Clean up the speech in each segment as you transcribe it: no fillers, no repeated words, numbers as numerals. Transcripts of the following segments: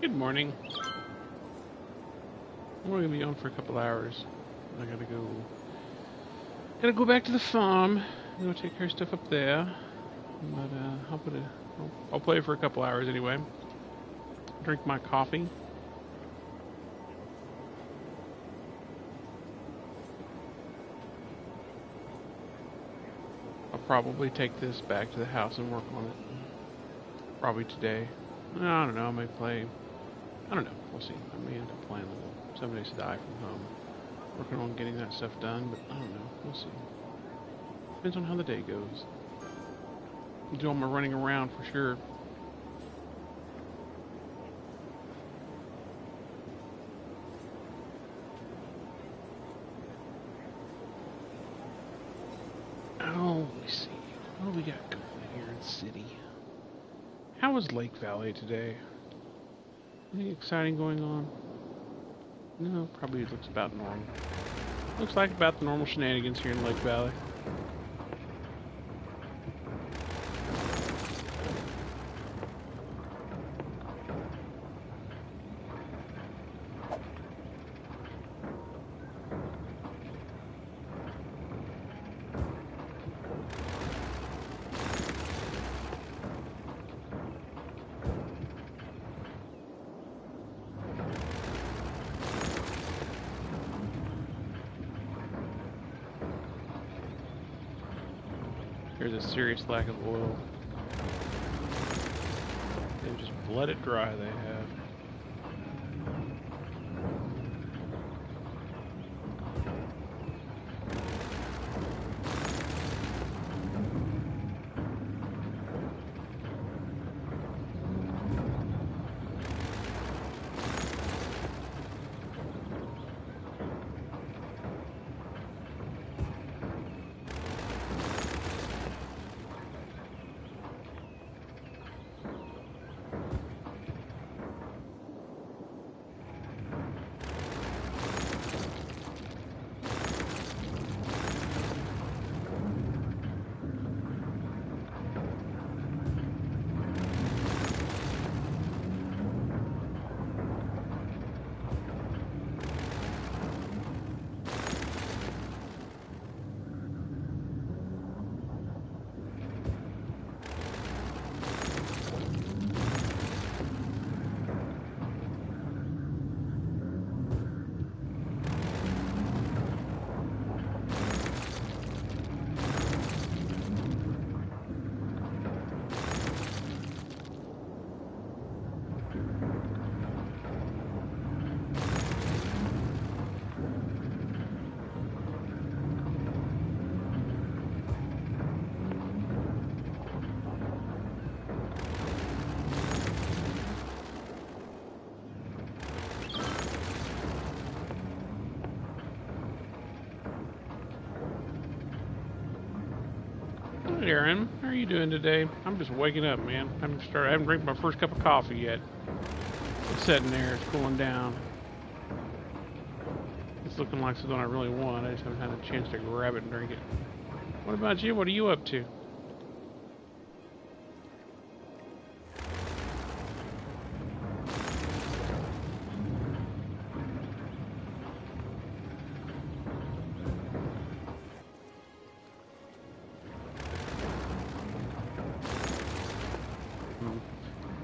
Good morning. I'm only gonna be on for a couple hours. I gotta go back to the farm. I'm gonna take care of stuff up there. But I'll play for a couple hours anyway. Drink my coffee. I'll probably take this back to the house and work on it. Probably today. I don't know. I may play. I don't know. We'll see. I may end up playing a little 7 Days to Die from home. Working on getting that stuff done, but I don't know. We'll see. Depends on how the day goes. I'll do all my running around for sure. Oh, let me see. What do we got going here in the city? How was Lake Valley today? Anything exciting going on? No, probably looks about normal. Looks like about the normal shenanigans here in Lake Valley. There's a serious lack of oil. They've just bled it dry, they have. Hey Aaron, how are you doing today? I'm just waking up, man. I haven't drank my first cup of coffee yet. It's sitting there, it's cooling down. It's looking like something I really want. I just haven't had a chance to grab it and drink it. What about you? What are you up to?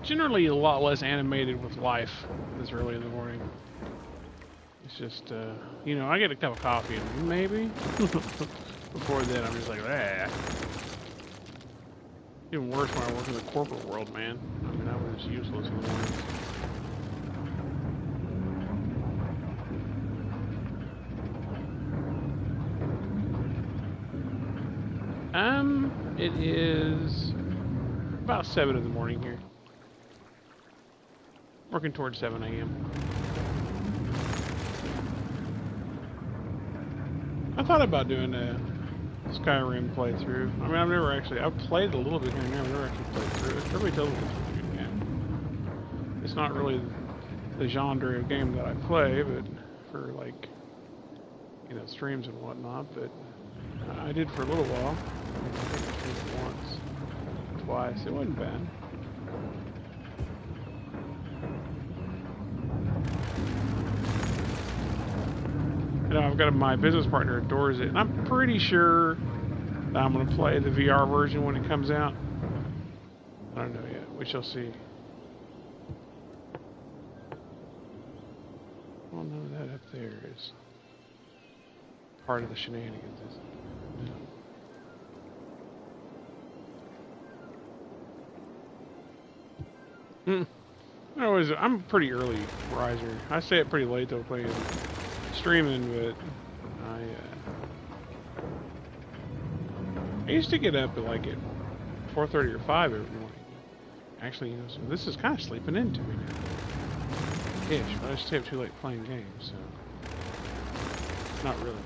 Generally a lot less animated with life this early in the morning. It's just, you know, I get a cup of coffee and maybe before then I'm just like, ah. Even worse when I work in the corporate world, man. I mean, I was just useless in the mornings. It is about 7 in the morning here. Working towards 7 a.m. I thought about doing a Skyrim playthrough. I mean, I've played a little bit here and there, I've never actually played through it. Everybody tells me it's a really good game. It's not really the genre of game that I play, but for like, you know, streams and whatnot, but I did for a little while. I think I streamed it once, twice. It wasn't bad. You know, I've got my business partner adores it, and I'm pretty sure that I'm going to play the VR version when it comes out. I don't know yet. We shall see. Well, none of that up there is part of the shenanigans, is it? No. I'm a pretty early riser. I stay up pretty late though playing streaming, but I used to get up at like at 4:30 or 5 every morning. Actually, you know, so this is kind of sleeping into me now. Ish, but I stay up too late playing games, so not really.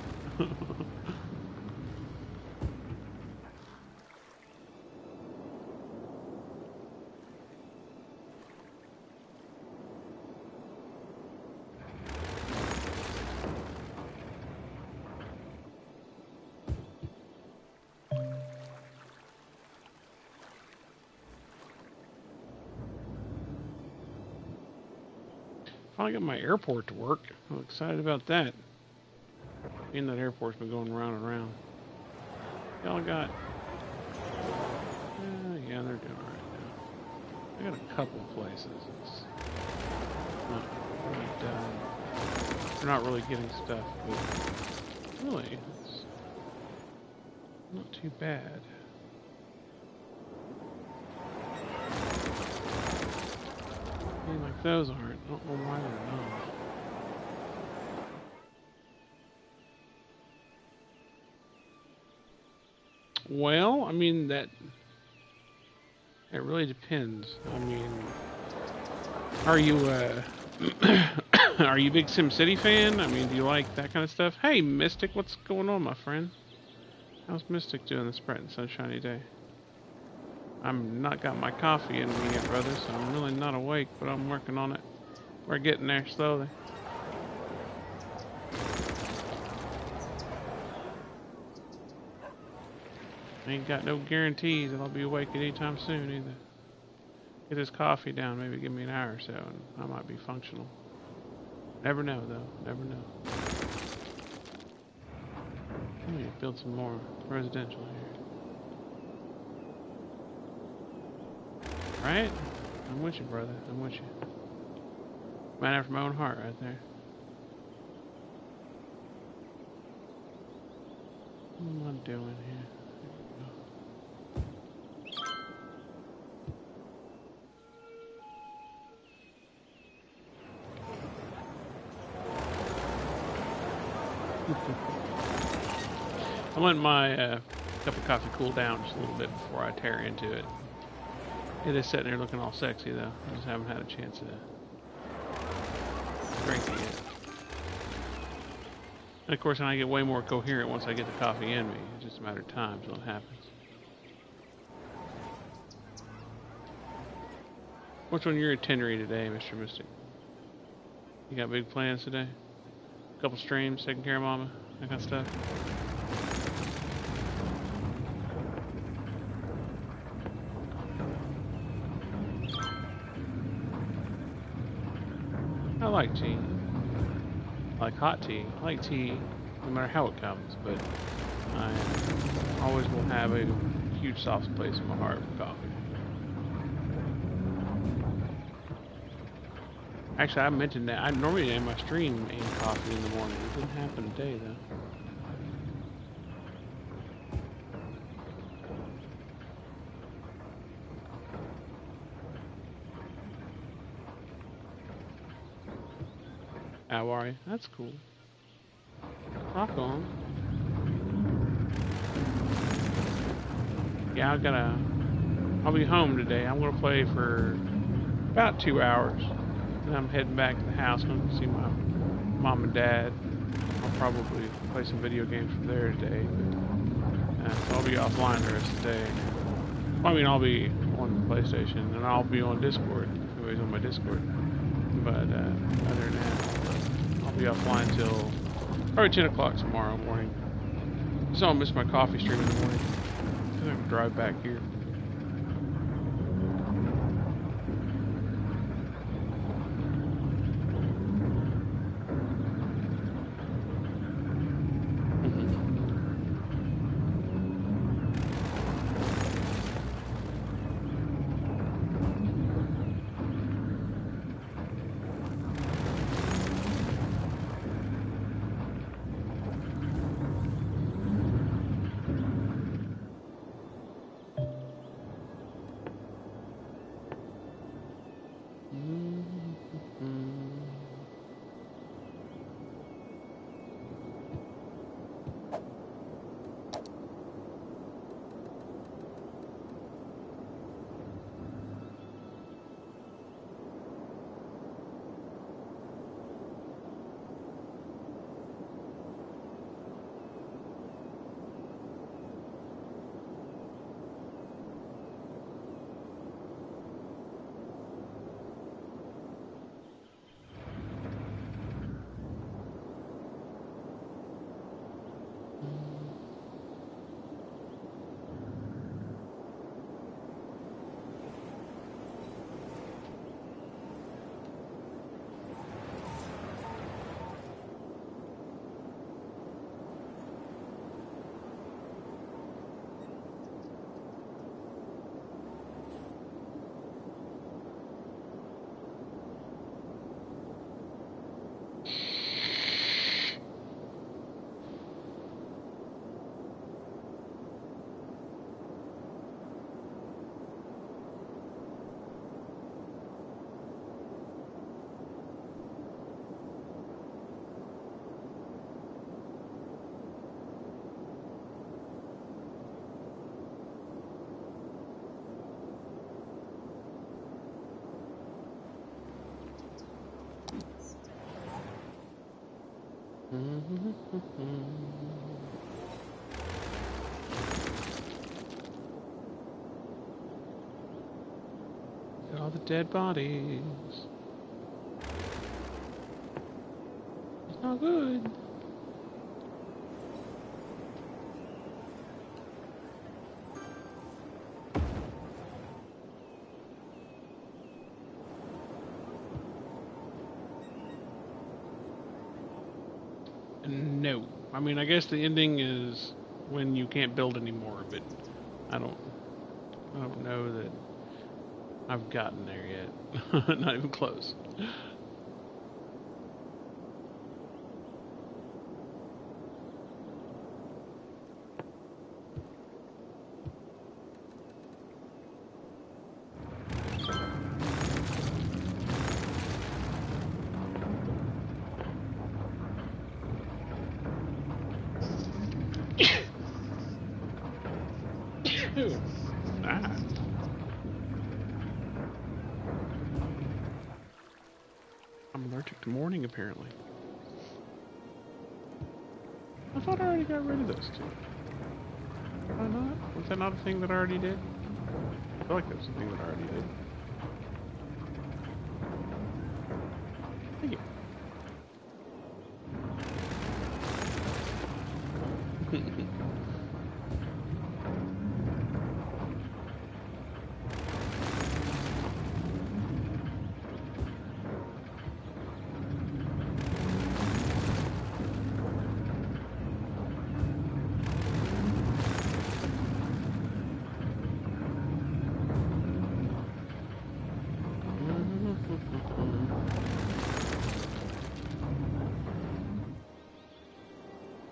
Finally got my airport to work. I'm excited about that. And that airport's been going round and round. Y'all got... yeah, they're doing alright now. I got a couple places. It's they're not really getting stuff, but really, it's not too bad. I mean, like those aren't. I don't know why they're not. Well, I mean, it really depends. I mean, are you are you a big SimCity fan? I mean, do you like that kind of stuff? Hey, Mystic, what's going on, my friend? How's Mystic doing this bright and sunshiny day? I'm not got my coffee in me yet, brother, so I'm really not awake, but I'm working on it. We're getting there slowly. Ain't got no guarantees that I'll be awake anytime soon either. Get this coffee down, maybe give me an hour or so, and I might be functional. Never know, though. Never know. Let me build some more residential here. Right? I'm with you, brother. I'm with you. Man after my own heart right there. What am I doing here? I want my cup of coffee cool down just a little bit before I tear into it. It is sitting there looking all sexy though. I just haven't had a chance to drink it yet. And of course, I get way more coherent once I get the coffee in me. It's just a matter of time till it happens. Which one you're itinerary today, Mr. Mystic? You got big plans today? A couple streams, taking care of mama, that kind of stuff? I like tea. I like hot tea. I like tea no matter how it comes, but I always will have a huge soft place in my heart for coffee. Actually, I mentioned that. I normally end my stream in coffee in the morning. It didn't happen today, though. How are you? That's cool. Rock on. Yeah, I'll be home today. I'm gonna play for about 2 hours. Then I'm heading back to the house. I'm gonna see my mom and dad. I'll probably play some video games from there today. But, so I'll be offline the rest of the day. I mean, I'll be on the PlayStation and I'll be on Discord. Everybody's on my Discord. But other than that, I'll be offline till probably 10 o'clock tomorrow morning. So I'll miss my coffee stream in the morning. I can drive back here. Got all the dead bodies. It's not good. No. I mean, I guess the ending is when you can't build anymore, but I don't know that I've gotten there yet. Not even close. Ah. I'm allergic to morning, apparently. I thought I already got rid of those two. Did I not? Was that not a thing that I already did? I feel like that's a thing that I already did. Thank you.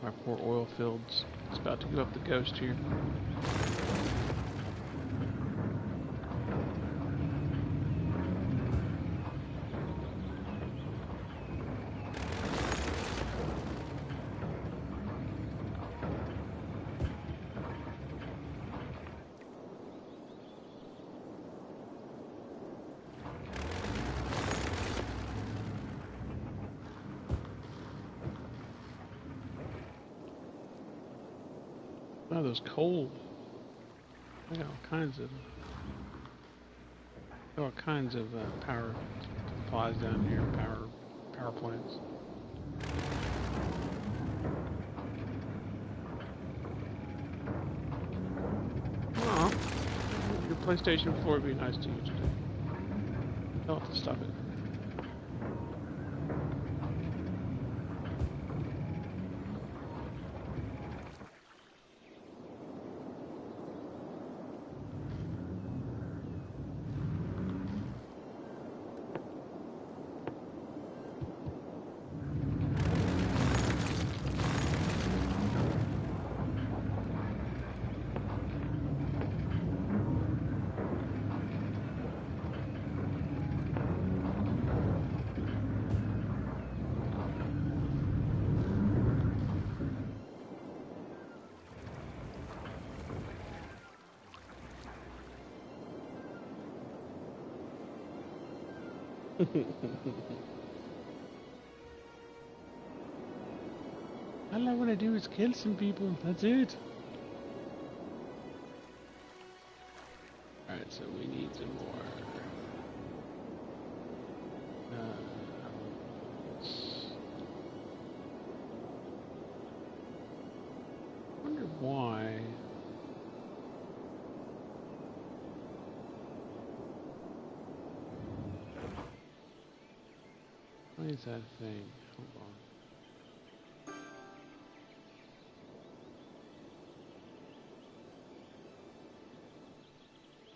My poor oil fields. It's about to give up the ghost here. Oh, those coal. They got all kinds of power supplies down here. Power plants. Aw, your PlayStation 4 would be nice to you today. I'll have to stop it. All I want to do is kill some people. That's it. Alright, so we need some more. I wonder why. Why is that thing? Hold on.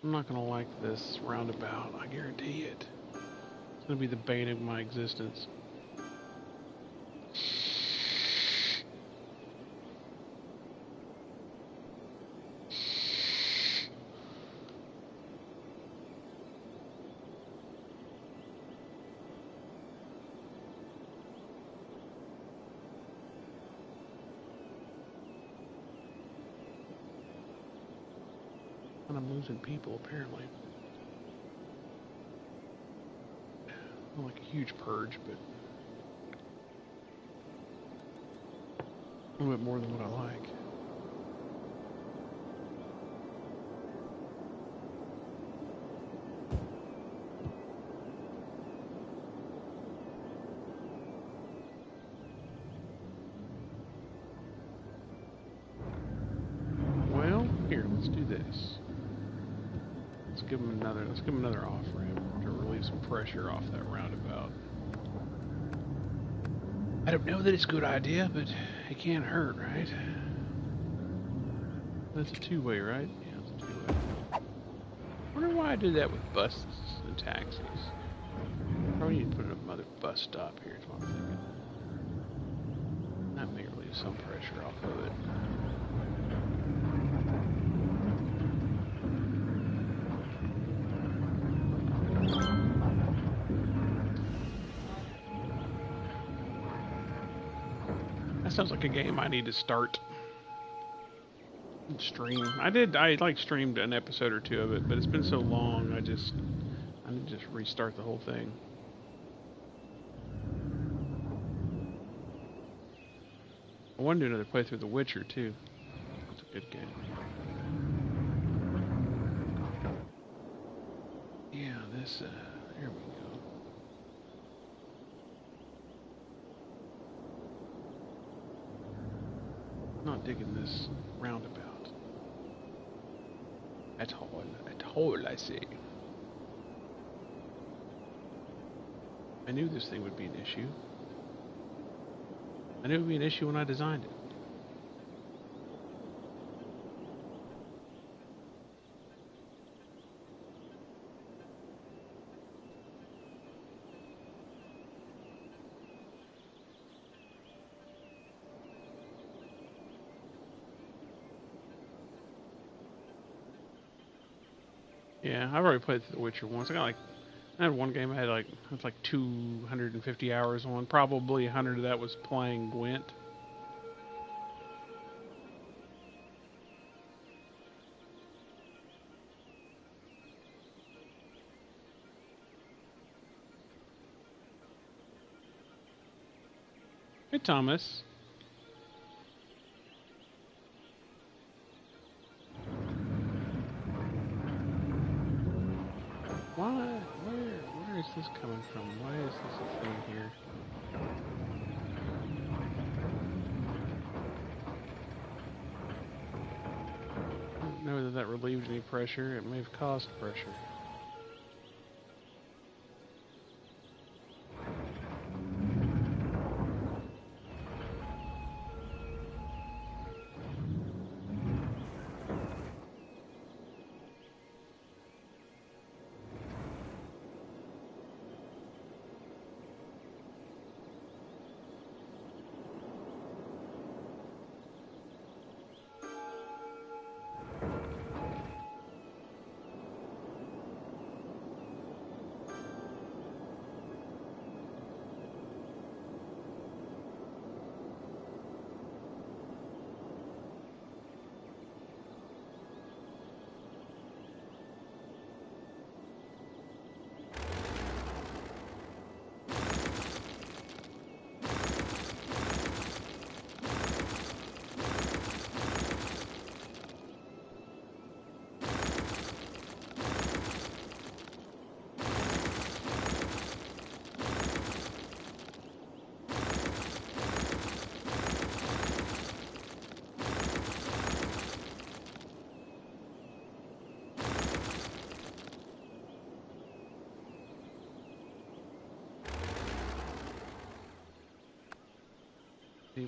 I'm not gonna like this roundabout, I guarantee it. It's gonna be the bane of my existence. And I'm losing people, apparently. Not like a huge purge, but... A little bit more than what I like. Well, here, let's do this. Let's give him another off ramp to relieve some pressure off that roundabout. I don't know that it's a good idea, but it can't hurt, right? That's a two-way, right? Yeah, it's a two-way. I wonder why I did that with buses and taxis. Probably need to put another bus stop here, is what I'm thinking. That may relieve some pressure off of it. That sounds like a game I need to start. Stream. I like streamed an episode or two of it, but it's been so long, I need to just restart the whole thing. I want to do another playthrough of The Witcher too. It's a good game. Yeah, this, there we go. Not digging this roundabout. At all, I see. I knew this thing would be an issue. I knew it would be an issue when I designed it. Yeah, I've already played The Witcher once. I had one game I had like 250 hours on. Probably 100 of that was playing Gwent. Hey, Thomas. Where is this coming from? Why is this a thing here? I don't know whether that relieved any pressure. It may have caused pressure.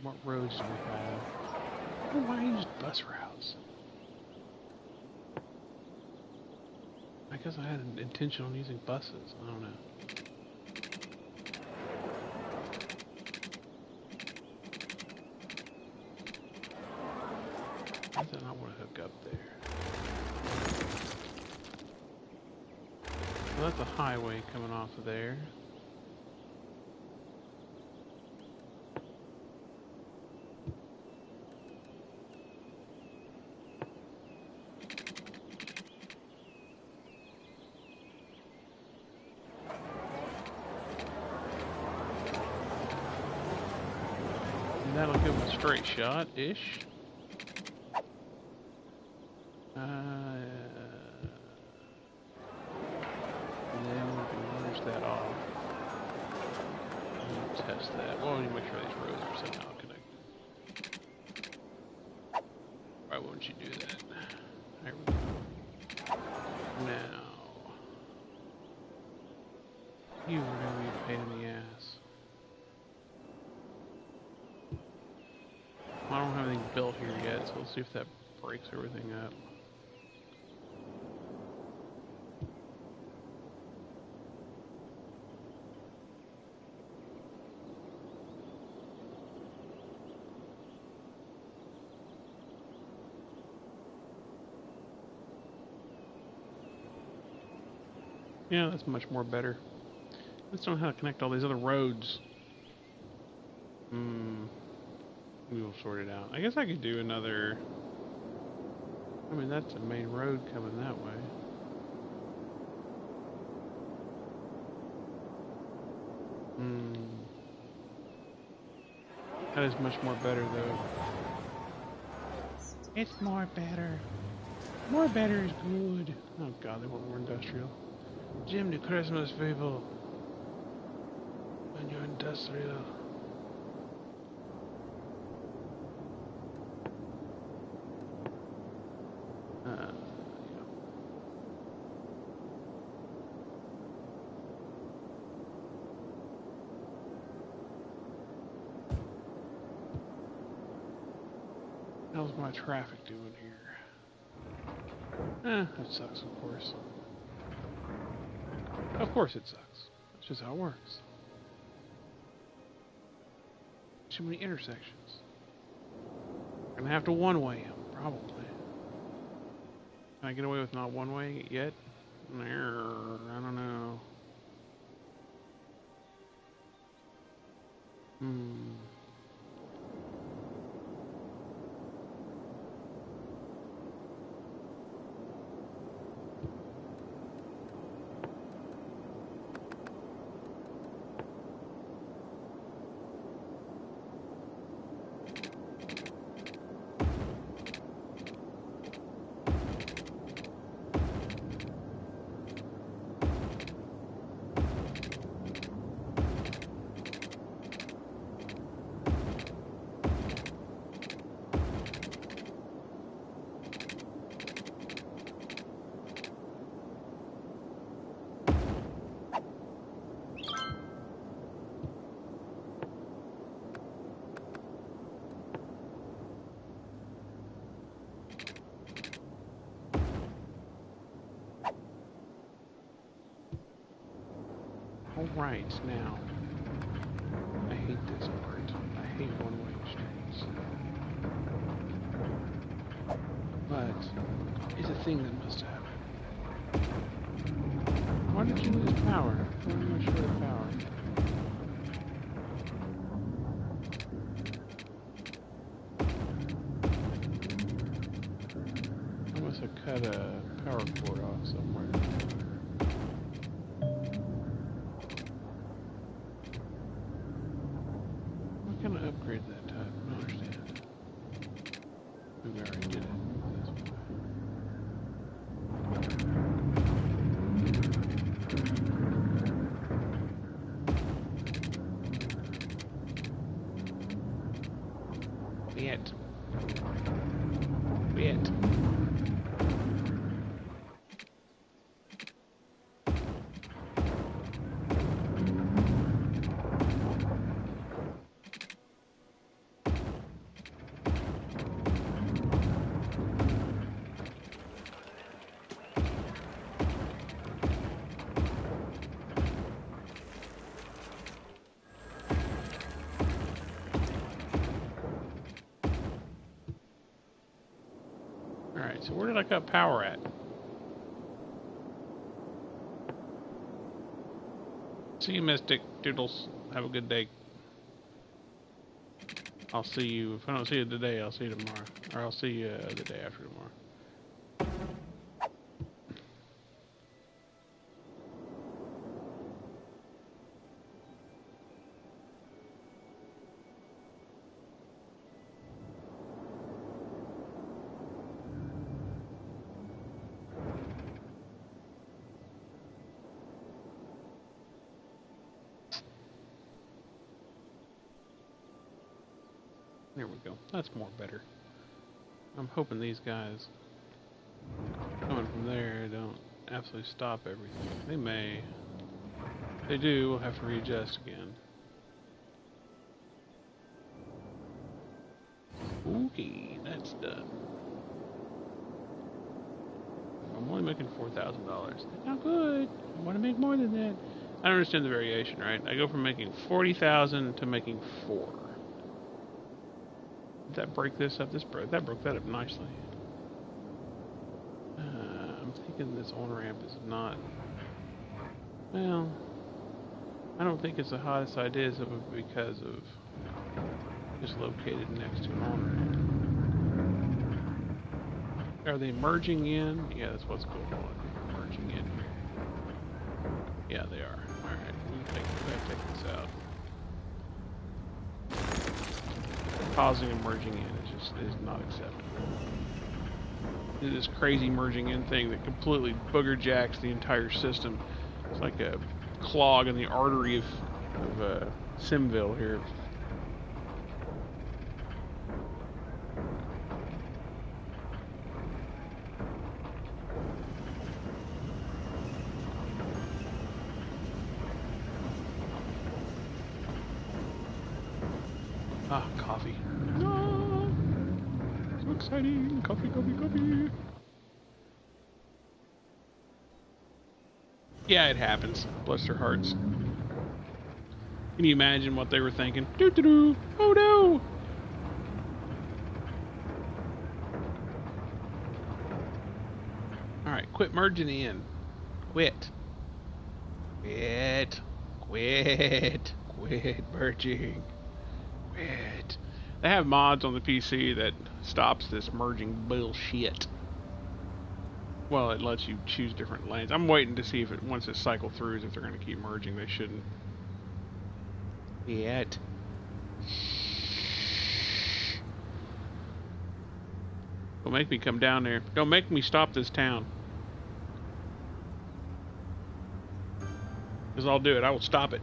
What roads do we have? I don't know why I use bus routes. I guess I had an intention on using buses. I don't know. Why does that not want to hook up there? So that's a highway coming off of there. That'll give us straight shot-ish. And then we can merge that off. And test that. Well, we need to make sure these roads are somehow connected. Why won't you do that? There we go. Now, you are going to be a pain in the ass. I don't have anything built here yet, so let's see if that breaks everything up. Yeah, that's much more better. Let's know how to connect all these other roads. We will sort it out. I guess I could do another... I mean, that's a main road coming that way. That is much more better, though. It's more better. More better is good. Oh god, they want more industrial. Jim, the Christmas people. When you're industrial. Yeah. How's my traffic doing here? That sucks, of course. Of course it sucks. That's just how it works. Too many intersections. Gonna have to one-way them, probably. Can I get away with not one-way yet? I don't know. Alright, now. I hate this part. I hate one-way streets. But it's a thing that must happen. Why did you lose power? Why am I short of power? I must have cut a power cord off somewhere. Upgrade that type. I don't understand. We already did it. That's Bit. Alright, so where did I cut power at? See you, Mystic. Doodles. Have a good day. I'll see you. If I don't see you today, I'll see you tomorrow. Or I'll see you the day after tomorrow. There we go. That's more better. I'm hoping these guys coming from there don't absolutely stop everything. They may. If they do, we'll have to readjust again. Okay, that's done. I'm only making $4,000. That's not good. I want to make more than that. I don't understand the variation, right? I go from making 40,000 to making 4. Did that break this up? That broke that up nicely. I'm thinking this on-ramp is not... Well, I don't think it's the hottest idea because of it's located next to an on-ramp. Are they merging in? Yeah, that's what's going on. They're merging in here. Yeah, they are. Alright, we have to take this out. Pausing and merging in is not acceptable. This crazy merging in thing that completely booger jacks the entire system. It's like a clog in the artery of Simville here. Ah, coffee. Ah, so exciting. Coffee, coffee, coffee. Yeah, it happens. Bless their hearts. Can you imagine what they were thinking? Doo-doo-doo. Oh no! Alright, quit merging in. Quit. Quit. Quit. Quit merging. Quit. They have mods on the PC that stops this merging bullshit. Well, it lets you choose different lanes. I'm waiting to see if once it cycles through, if they're going to keep merging. They shouldn't. Yet. Don't make me come down there. Don't make me stop this town. Because I'll do it. I will stop it.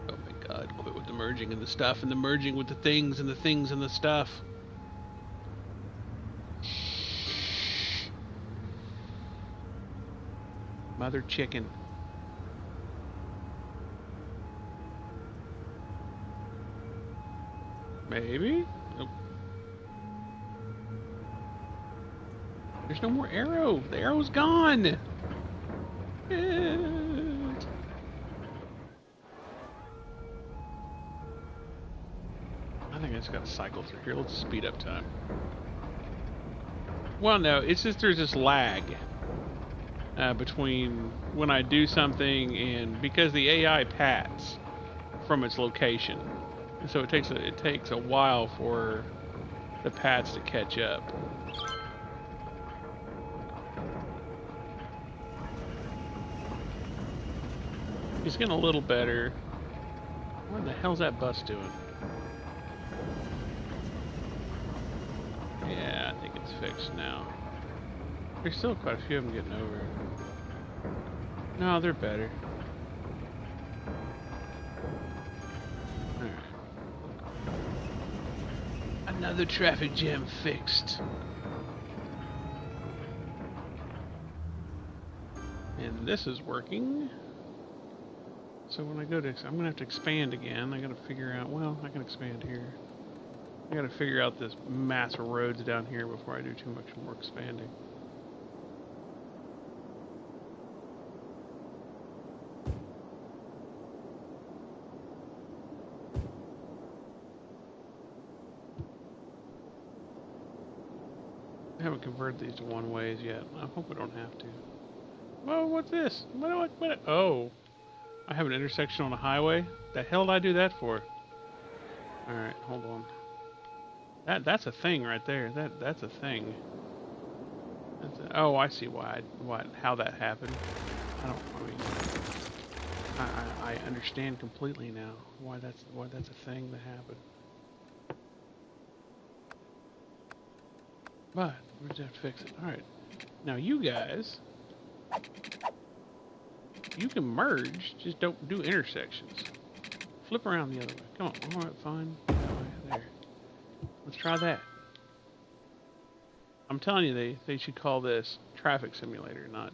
Oh my god, quit with the merging and the stuff and the merging with the things and the things and the stuff. Mother chicken. Maybe? Nope. There's no more arrow. The arrow's gone. I think I just gotta cycle through here. Let's speed up time. Well, no, it's just there's this lag between when I do something and because the AI pats from its location, and so it takes a while for the pats to catch up. It's getting a little better. What the hell's that bus doing? Yeah, I think it's fixed now. There's still quite a few of them getting over it. No, they're better. Alright. Another traffic jam fixed. And this is working. So when I go to, I'm going to have to expand again. I got to figure out, well, I can expand here. I got to figure out this mass of roads down here before I do too much more expanding. I haven't converted these to one ways yet. I hope I don't have to. Whoa, what's this? What? Oh. I have an intersection on a highway? The hell did I do that for? Alright, hold on. That's a thing right there. That's a thing. Oh, I see how that happened. I understand completely now why that's a thing that happened. But we just have to fix it. Alright. Now you guys You can merge, just don't do intersections. Flip around the other way. Come on. All right, fine. That way. There. Let's try that. I'm telling you, they should call this traffic simulator, not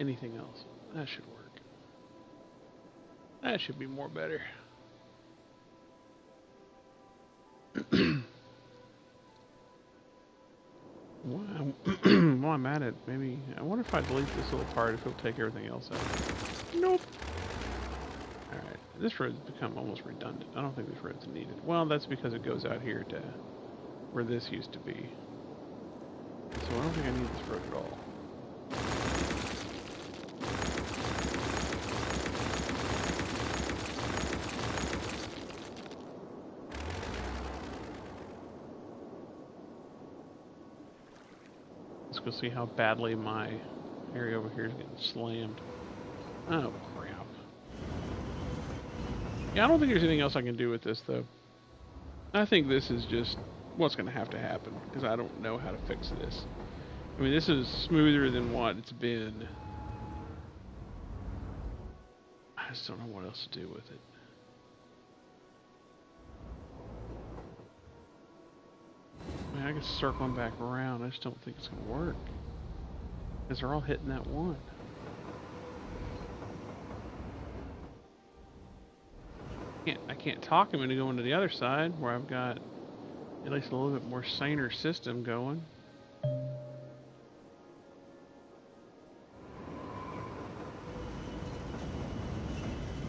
anything else. That should work. That should be more better. While I'm at it, maybe I wonder if I delete this little part, if it'll take everything else out. Nope. All right, this road's become almost redundant. I don't think this road's needed. Well, that's because it goes out here to where this used to be. So I don't think I need this road at all. Let's go see how badly my area over here is getting slammed. Oh, crap. Yeah, I don't think there's anything else I can do with this, though. I think this is just what's going to happen, because I don't know how to fix this. I mean, this is smoother than what it's been. I just don't know what else to do with it. I mean, I can circle them back around. I just don't think it's going to work. Because they're all hitting that one. I can't talk him into going to the other side, where I've got at least a little bit more saner system going.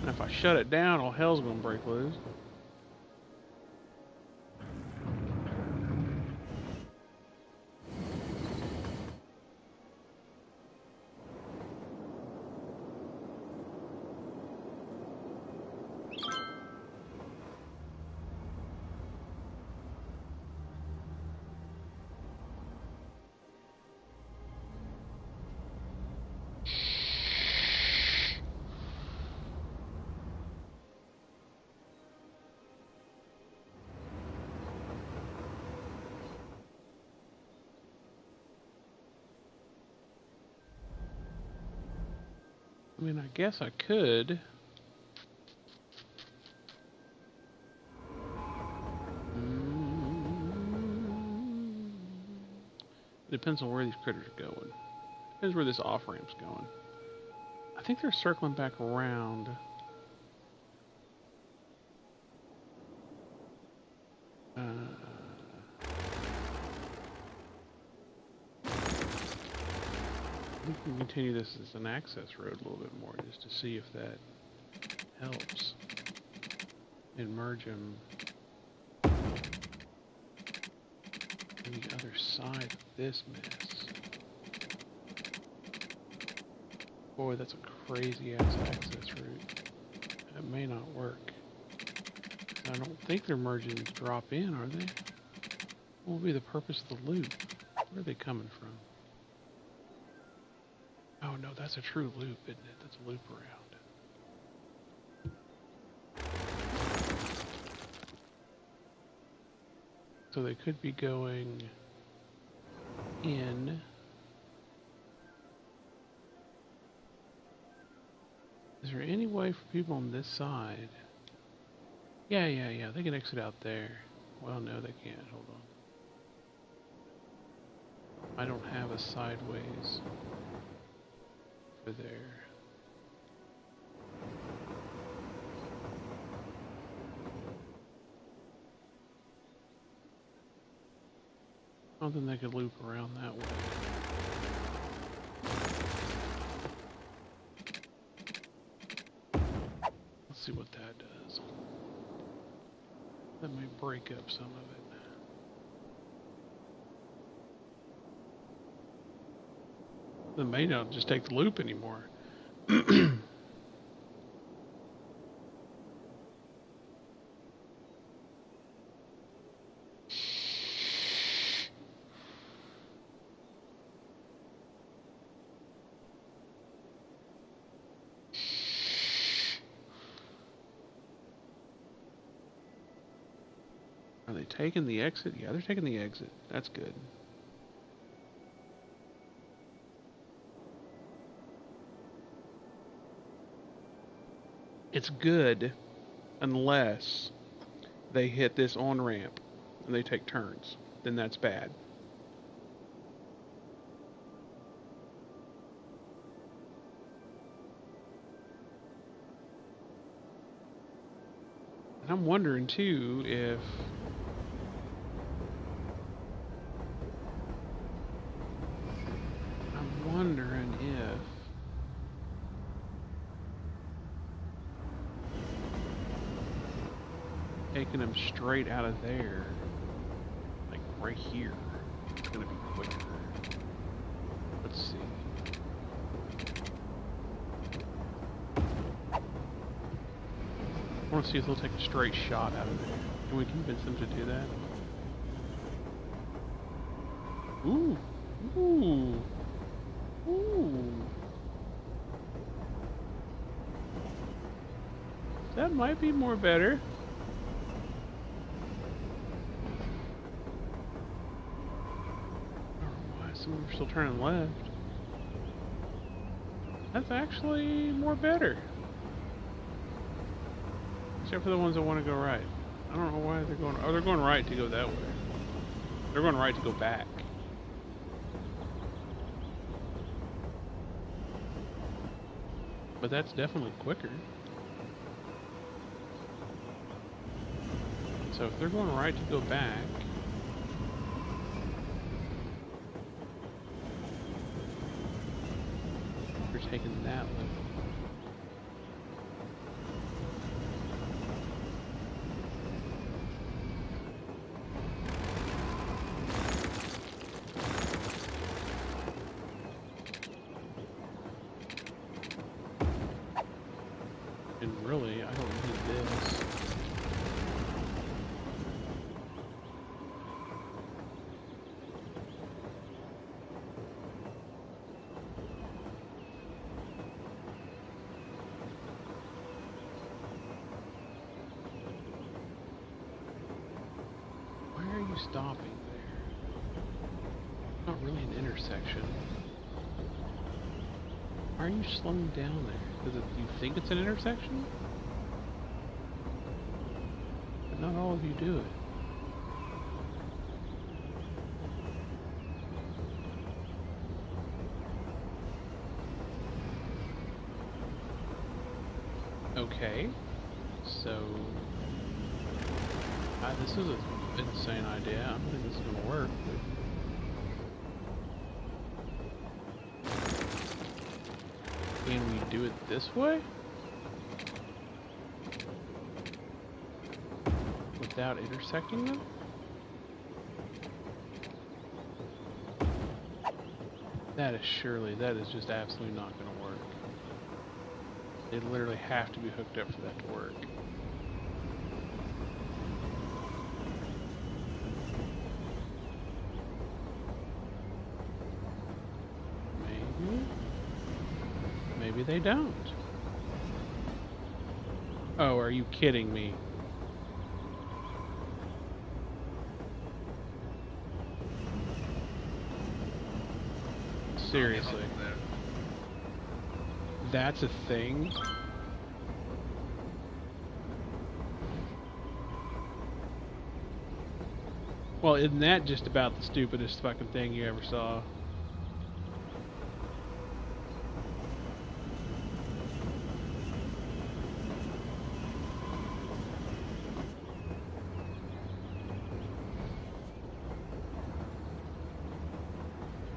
And if I shut it down, all hell's going to break loose. I mean, I guess I could. It depends on where these critters are going. Depends where this off-ramp's going. I think they're circling back around. We can continue this as an access road a little bit more, just to see if that helps. And merge them on the other side of this mess. Boy, that's a crazy ass access route. That may not work. I don't think their margins drop in, are they? What will be the purpose of the loop? Where are they coming from? Oh no, that's a true loop, isn't it? That's a loop around. So they could be going in. Is there any way for people on this side? Yeah. They can exit out there. Well, no, they can't. Hold on. I don't have a sideways for there. Something they could loop around that way. Let's see what that does. That may break up some of it. They may not just take the loop anymore. Are they taking the exit? Yeah, they're taking the exit. That's good. It's good unless they hit this on ramp and they take turns. Then that's bad. And I'm wondering too if taking them straight out of there, like right here, it's gonna be quicker. Let's see. I want to see if they'll take a straight shot out of there. Can we convince them to do that? Ooh, ooh, ooh. That might be more better. Some of them are still turning left. That's actually more better. Except for the ones that want to go right. I don't know why they're going... Oh, they're going right to go that way. They're going right to go back. But that's definitely quicker. So if they're going right to go back... They're taking that loop. And really, I don't need this. Stopping there. Not really an intersection. Why are you slowing down there? Do you think it's an intersection? But not all of you do it. Okay. So... this is an insane idea. I don't think this is going to work. But... Can we do it this way? Without intersecting them? That is just absolutely not going to work. They literally have to be hooked up for that to work. Maybe they don't. Oh, are you kidding me? Seriously. That's a thing? Well, isn't that just about the stupidest fucking thing you ever saw?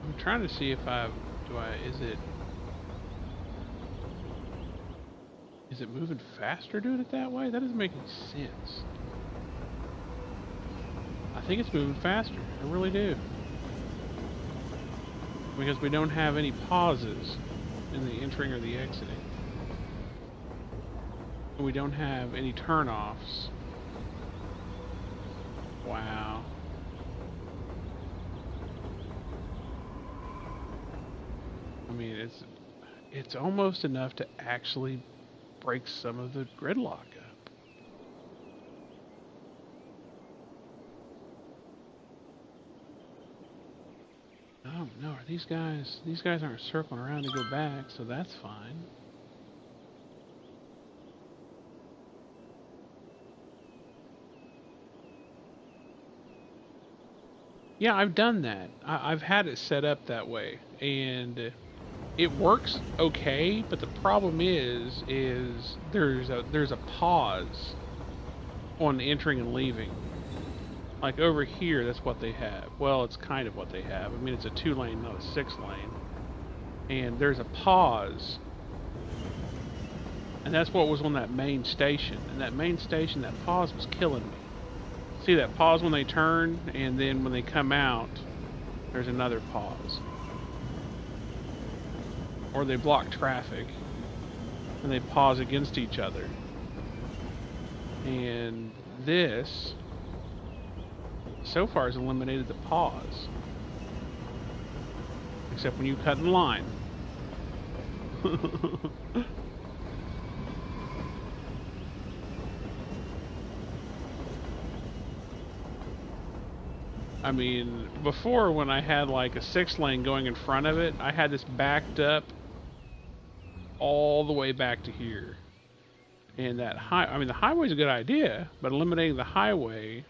I'm trying to see if is it moving faster doing it that way? That doesn't make any sense. I think it's moving faster. I really do. Because we don't have any pauses in the entering or the exiting. And we don't have any turn-offs. Wow. I mean, it's almost enough to actually break some of the gridlock up. I don't know. These guys aren't circling around to go back, so that's fine. Yeah, I've done that. I've had it set up that way, and it works okay. But the problem is there's a pause on entering and leaving. Like over here, that's what they have. Well, it's kind of what they have. I mean, it's a 2-lane, not a 6-lane. And there's a pause, and that's what was on that main station. And that main station, that pause was killing me. See that pause when they turn, and then when they come out, there's another pause. Or they block traffic, and they pause against each other. And this, so far, has eliminated the pause. Except when you cut in line. I mean, before when I had like a 6-lane going in front of it, I had this backed up all the way back to here. And that the highway's a good idea, but eliminating the highway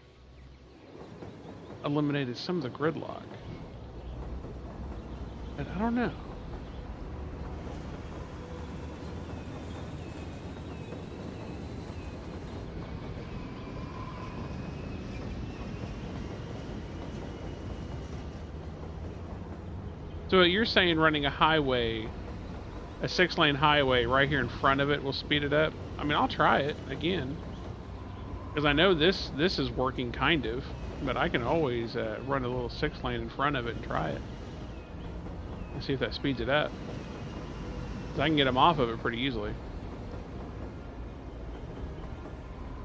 eliminated some of the gridlock. And I don't know. So you're saying running a highway, a 6-lane highway right here in front of it will speed it up? I mean, I'll try it again. Because I know this is working kind of, but I can always run a little 6-lane in front of it and try it. And see if that speeds it up. 'Cause I can get them off of it pretty easily.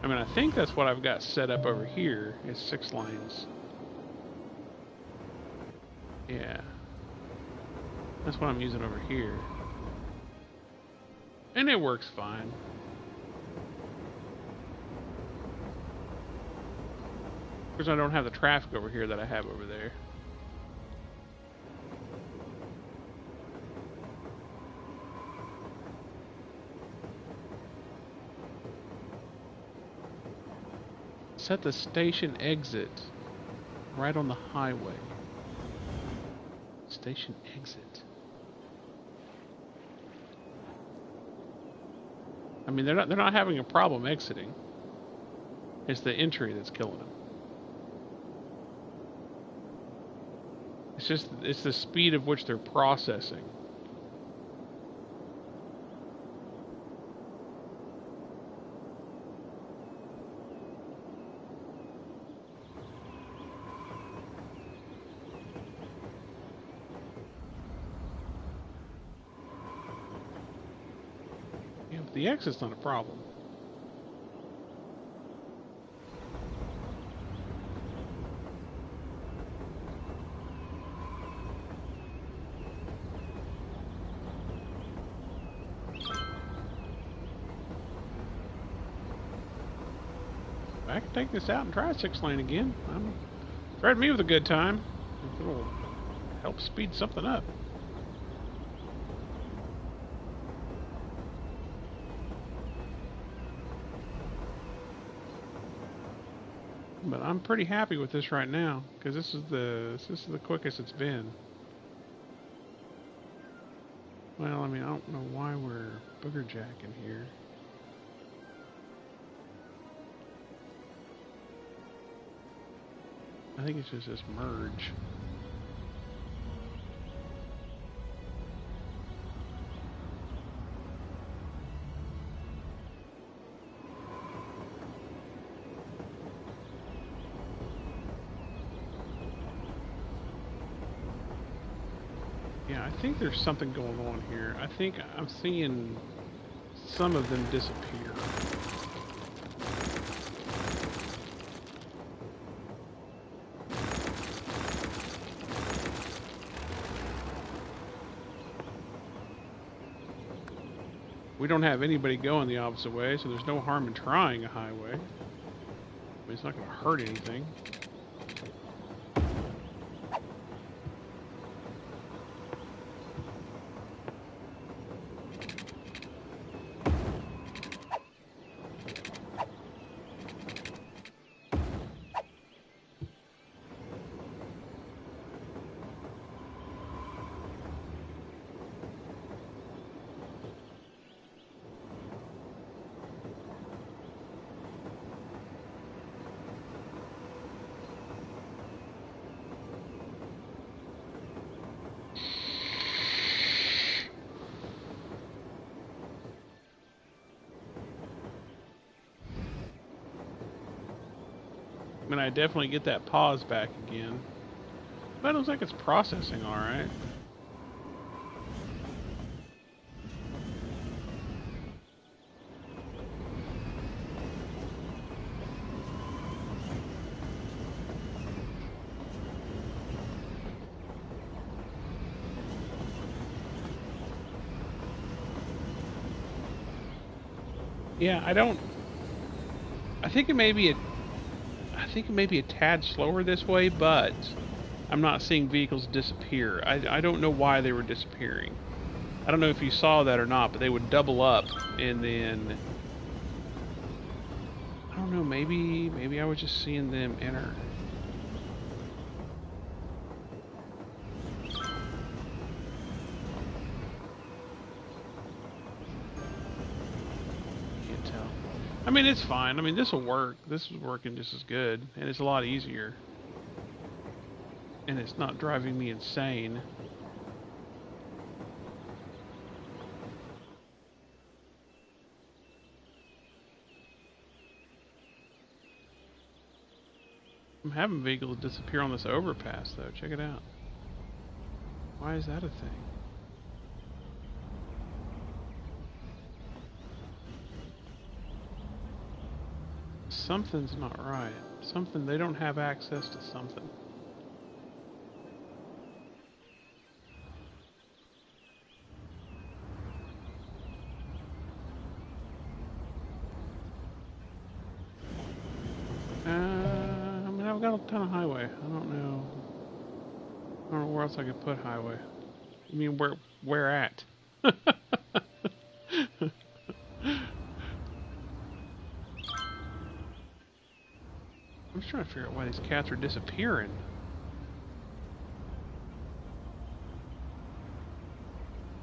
I mean, I think that's what I've got set up over here, is 6 lanes. Yeah. That's what I'm using over here. And it works fine. Because I don't have the traffic over here that I have over there. Set the station exit right on the highway. Station exit. I mean, they're not having a problem exiting. It's the entry that's killing them. It's the speed of which they're processing. Yeah, but the exit's not a problem. I can take this out and try a 6-lane again. Threaten me with a good time. If it'll help speed something up. But I'm pretty happy with this right now because this is the quickest it's been. Well, I mean, I don't know why we're booger jacking here. I think it's just this merge. Yeah, I think there's something going on here. I think I'm seeing some of them disappear. We don't have anybody going the opposite way, so there's no harm in trying a highway. I mean, it's not going to hurt anything. I mean, I definitely get that pause back again. But it looks like it's processing all right. Yeah, I think it may be a tad slower this way, but I'm not seeing vehicles disappear. I don't know why they were disappearing. I don't know if you saw that or not, but they would double up and then I don't know, maybe I was just seeing them enter. Can't tell. I mean, it's fine. I mean, this will work. This is working just as good, and it's a lot easier. And it's not driving me insane. I'm having vehicles disappear on this overpass, though. Check it out. Why is that a thing? Something's not right. Something, they don't have access to something. I mean, I've got a ton of highway. I don't know where else I could put highway. You mean where at? I'm just trying to figure out why these cats are disappearing.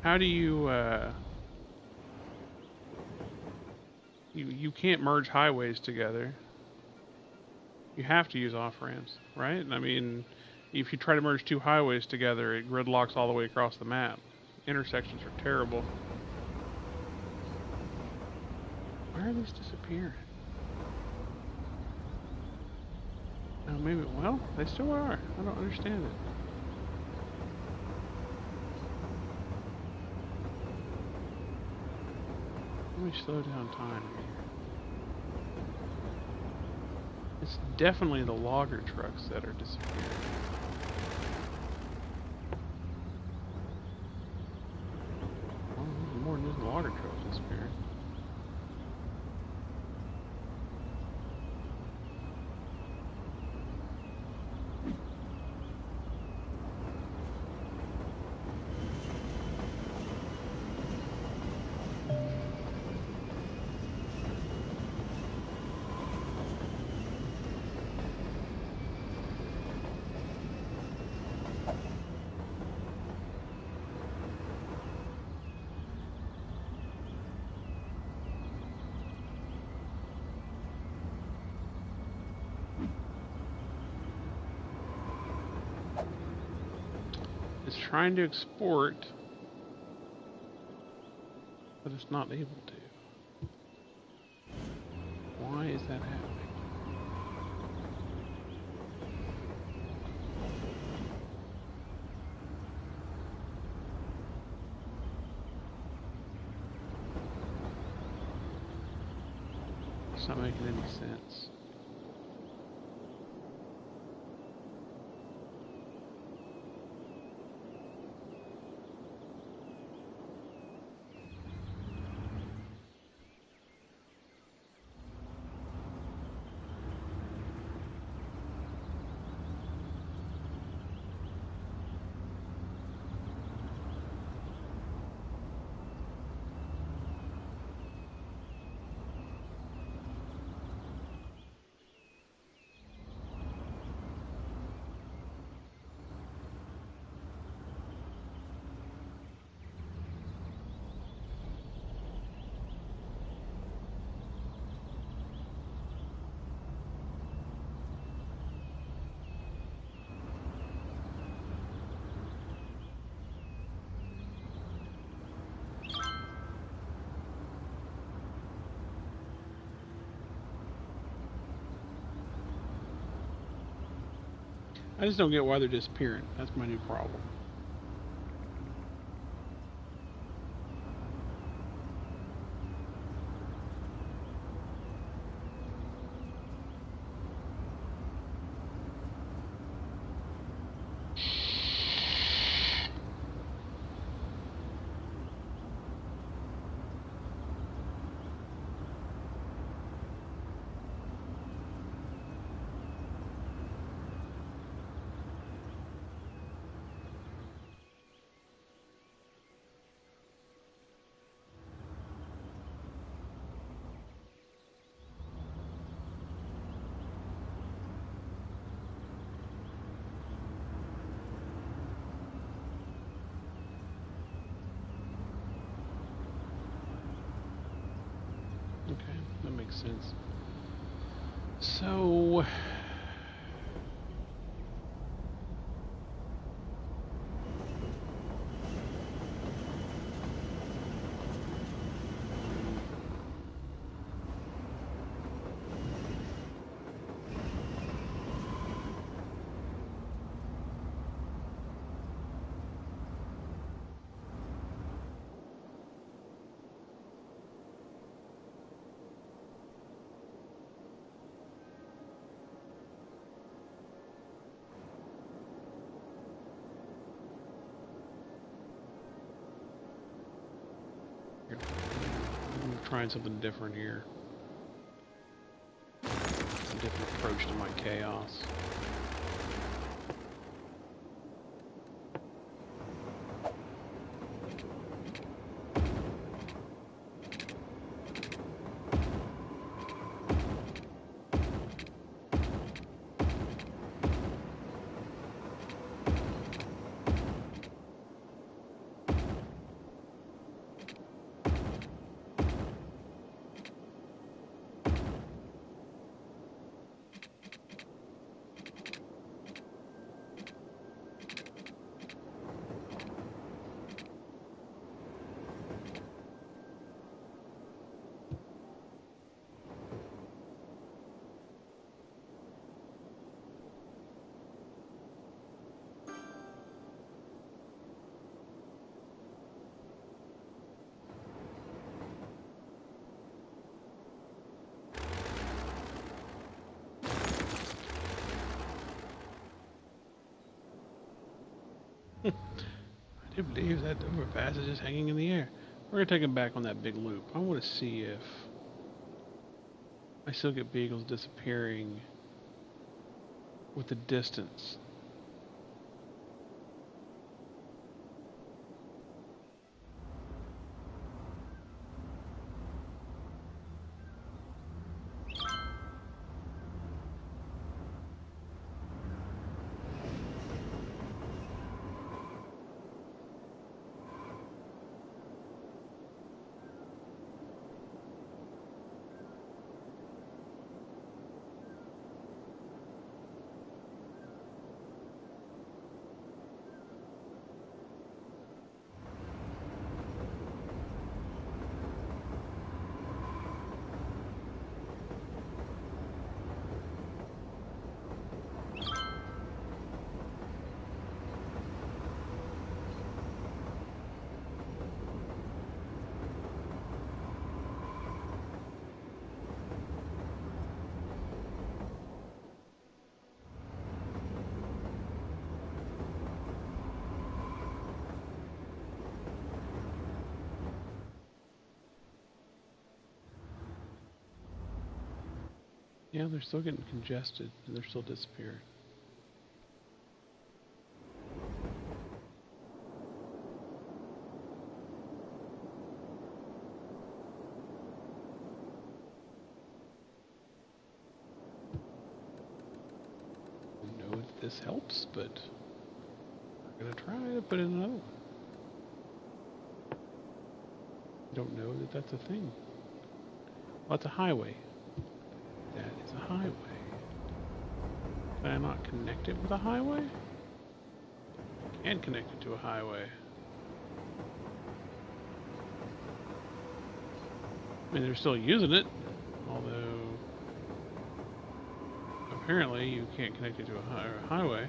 How do you, you can't merge highways together. You have to use off-ramps, right? I mean, if you try to merge two highways together, it gridlocks all the way across the map. Intersections are terrible. Why are these disappearing? Oh, maybe, well, they still are. I don't understand it. Let me slow down time here. It's definitely the logger trucks that are disappearing. Well, more than just logger trucks disappearing. It's trying to export, but it's not able to. Why is that happening? It's not making any sense. I just don't get why they're disappearing. That's my new problem. Okay, that makes sense. So... I'm trying something different here. A different approach to my chaos. I do believe that overpass is just hanging in the air. We're gonna take him back on that big loop. I want to see if I still get beagles disappearing with the distance. Yeah, they're still getting congested and they're still disappearing. I know that this helps, but I'm gonna try to put in another one. I don't know that that's a thing. Well, it's a highway. That is a highway. Can I not connect it with a highway? I can connect it to a highway. I mean, they're still using it, although apparently you can't connect it to a highway.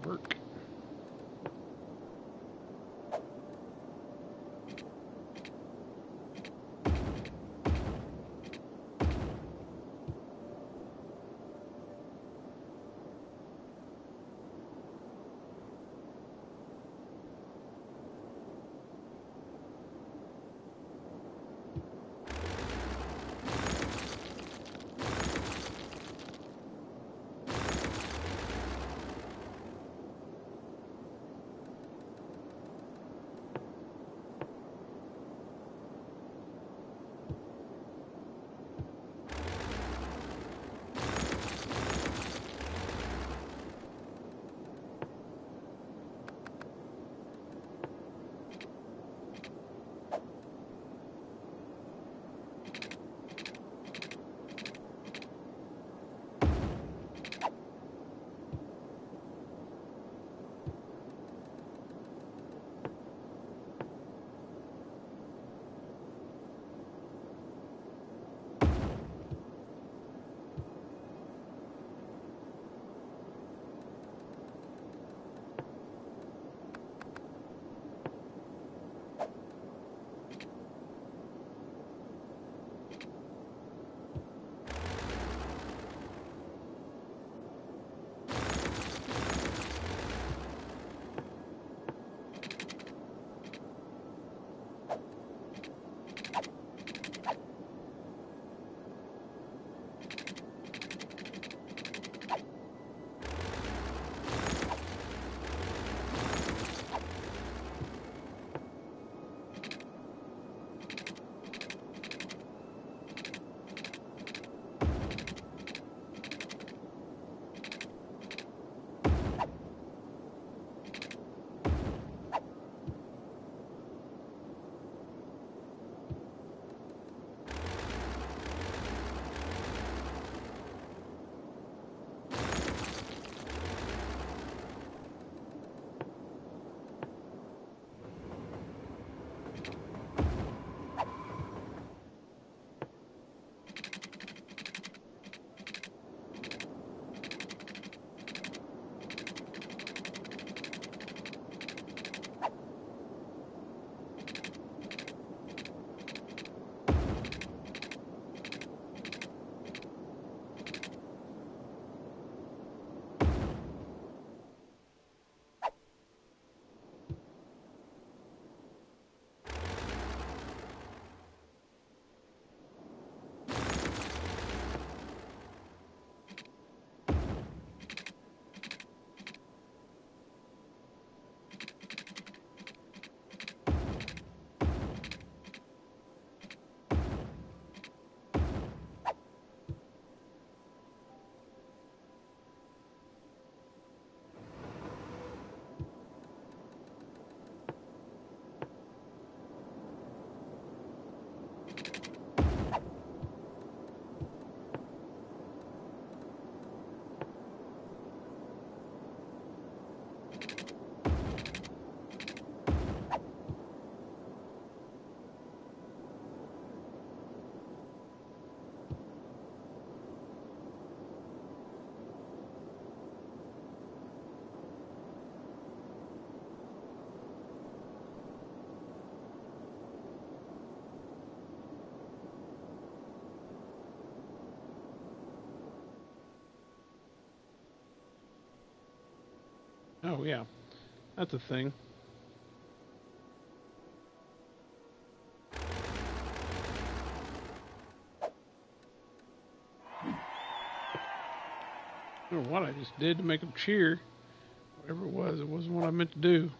work. Oh, yeah. That's a thing. I don't know what I just did to make them cheer. Whatever it wasn't what I meant to do.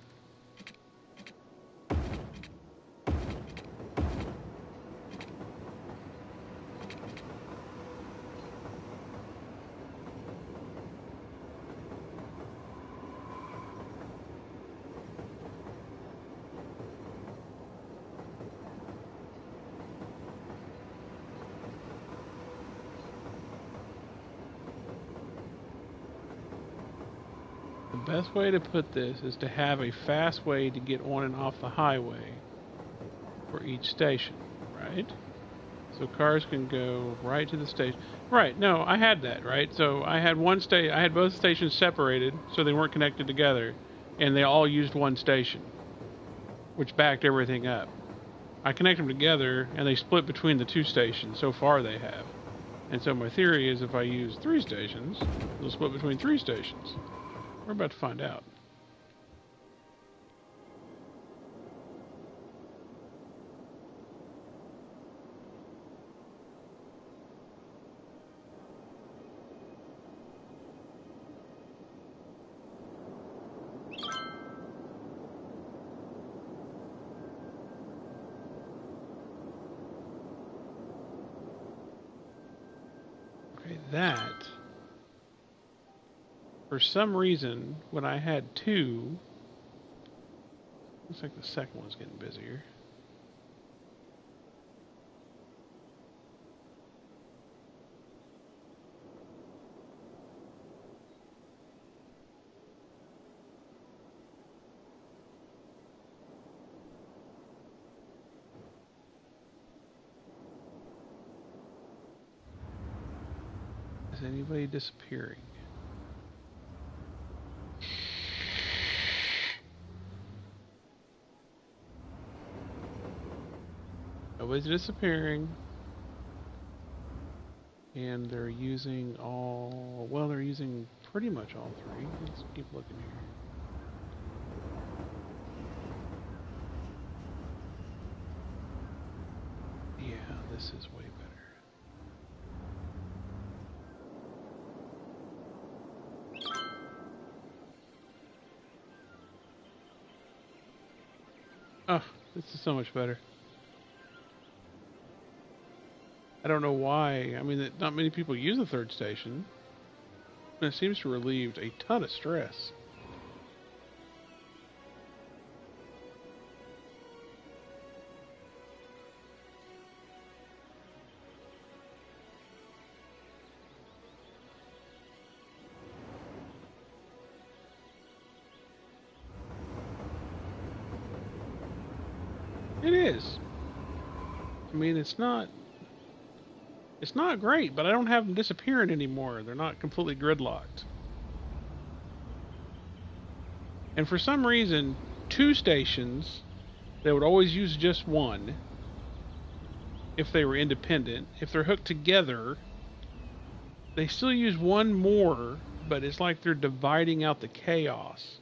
The best way to put this is to have a fast way to get on and off the highway for each station, right? So cars can go right to the station. Right? No, I had that. Right. So I had I had both stations separated, so they weren't connected together, and they all used one station, which backed everything up. I connect them together, and they split between the two stations. So far, they have. And so my theory is, if I use 3 stations, they'll split between 3 stations. We're about to find out. Okay, that, for some reason, when I had 2, looks like the second one's getting busier. Is anybody disappearing? Nobody's disappearing. And they're using all... Well, they're using pretty much all 3. Let's keep looking here. Yeah, this is way better. Oh, this is so much better. I don't know why. I mean, not many people use the 3rd station. And it seems to relieve a ton of stress. It is. I mean, it's not great, but I don't have them disappearing anymore. They're not completely gridlocked. And for some reason, 2 stations, they would always use just one if they were independent. If they're hooked together, they still use one more, but it's like they're dividing out the chaos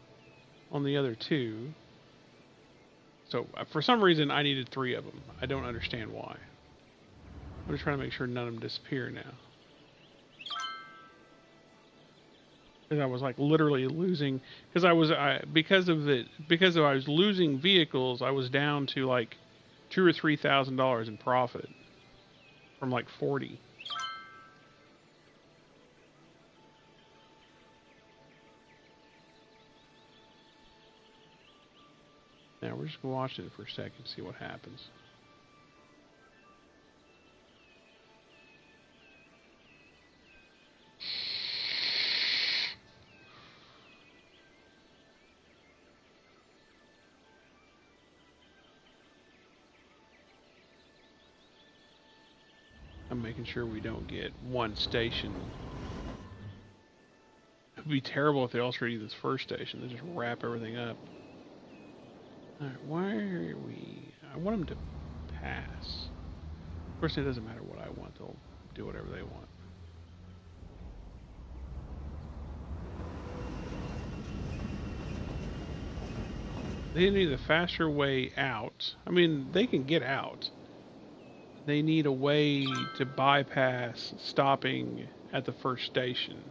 on the other 2. So for some reason, I needed 3 of them. I don't understand why. I'm just trying to make sure none of them disappear now. Because I was like literally losing, because I was because I was losing vehicles, I was down to like $2,000 or $3,000 in profit from like 40. Now we're just watching it for a second, see what happens. I'm making sure we don't get one station. It'd be terrible if they all started this first station. They just wrap everything up. Alright, why are we... I want them to pass. Of course, it doesn't matter what I want. They'll do whatever they want. They need a faster way out. I mean, they can get out. They need a way to bypass stopping at the first station.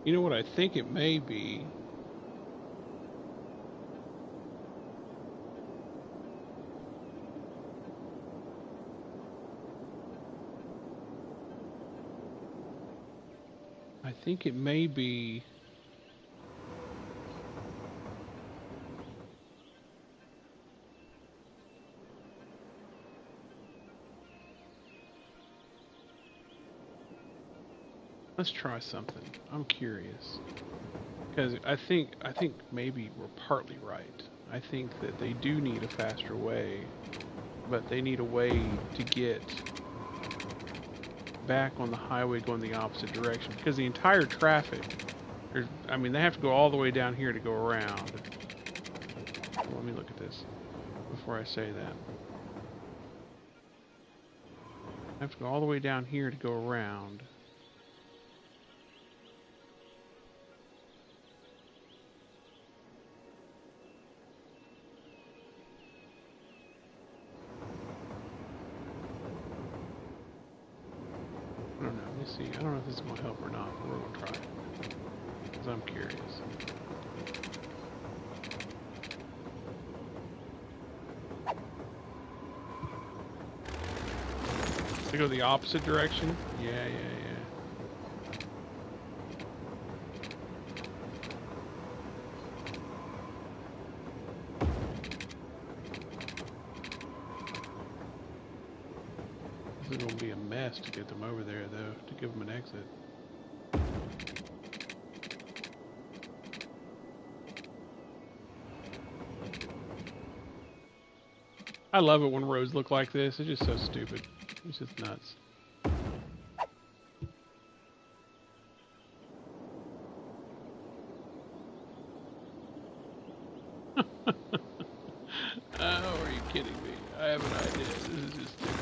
You know what I think it may be? I think it may be... Let's try something. I'm curious. Because I think maybe we're partly right. I think that they do need a faster way, but they need a way to get back on the highway going the opposite direction. Because the entire traffic, I mean, they have to go all the way down here to go around. Well, let me look at this before I say that. I have to go all the way down here to go around. I don't know. Let me see. I don't know if this is going to help or not, but we're going to try it. Because I'm curious. To go the opposite direction? Yeah. This is going to be a mess to get them over there, though, to give them an exit. I love it when roads look like this. It's just so stupid. It's just nuts. Oh, are you kidding me? I have an idea. This is just stupid.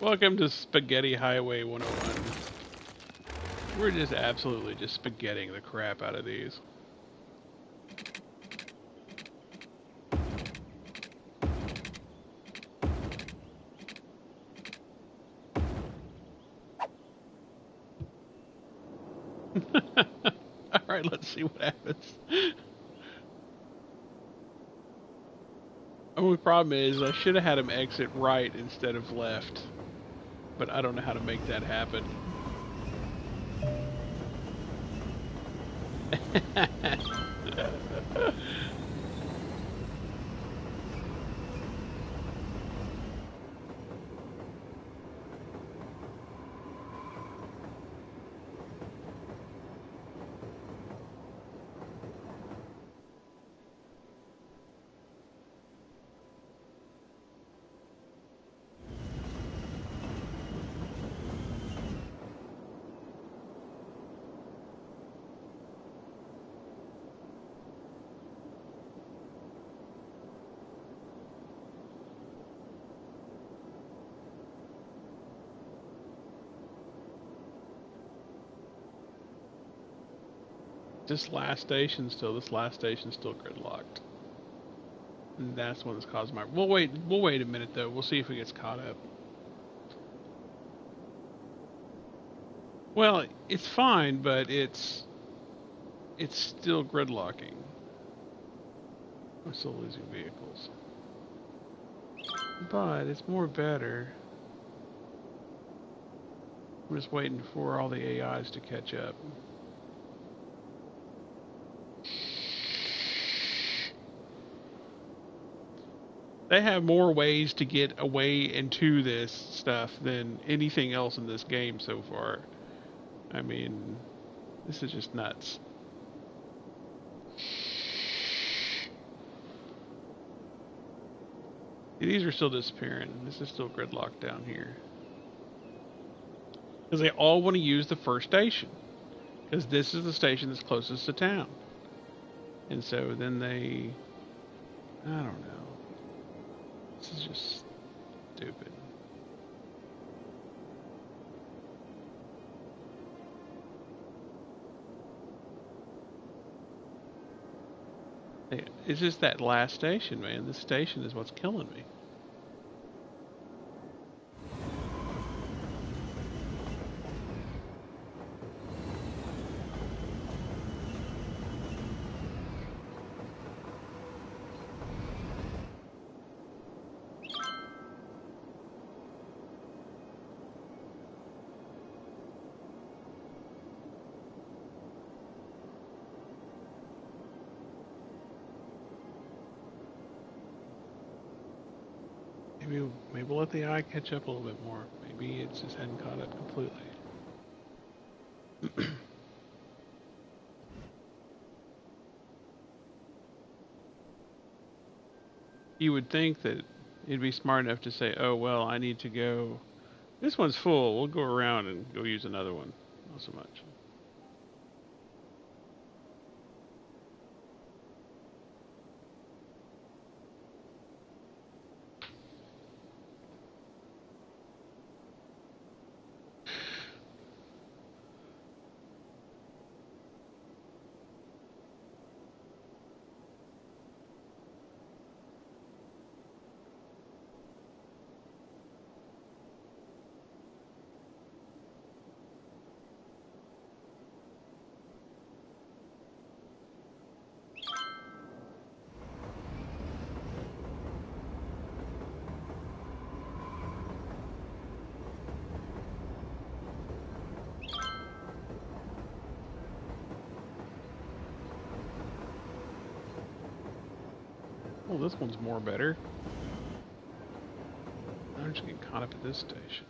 Welcome to Spaghetti Highway 101. We're just absolutely just spaghetting the crap out of these. Alright, let's see what happens. Only problem is I should have had him exit right instead of left. But I don't know how to make that happen. This last station's still gridlocked. And that's when it's caused my... We'll wait a minute though. We'll see if it gets caught up. Well, it's fine, but it's still gridlocking. I'm still losing vehicles. But it's more better. I'm just waiting for all the AIs to catch up. They have more ways to get away into this stuff than anything else in this game so far. I mean, this is just nuts. These are still disappearing. This is still gridlocked down here. Because they all want to use the first station. Because this is the station that's closest to town. And so then they... I don't know. This is just stupid. It's just that last station, man. This station is what's killing me. Maybe we'll let the eye catch up a little bit more. Maybe it just hadn't caught up completely. You would think that it'd be smart enough to say, oh, well, I need to go. This one's full. We'll go around and go use another one. Not so much. Oh, this one's more better. I'm just getting caught up at this station.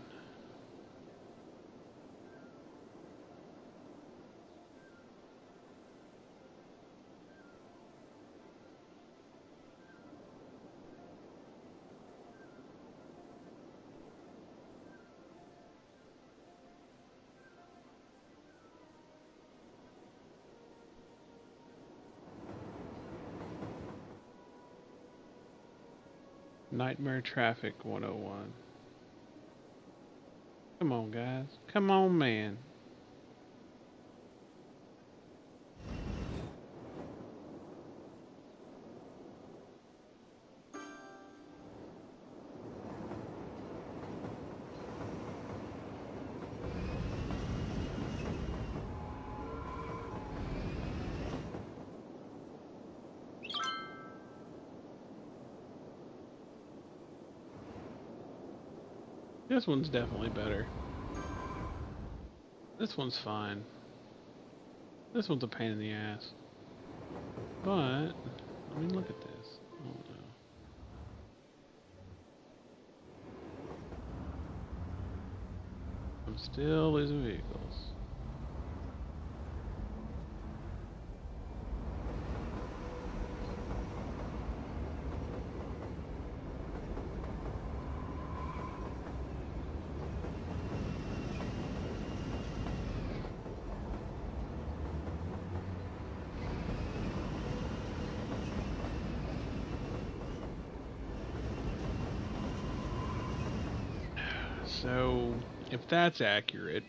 Nightmare Traffic 101. Come on, guys. Come on, man. This one's definitely better. This one's fine. This one's a pain in the ass. But, I mean, look at this. Oh no. I'm still losing vehicles. So, if that's accurate,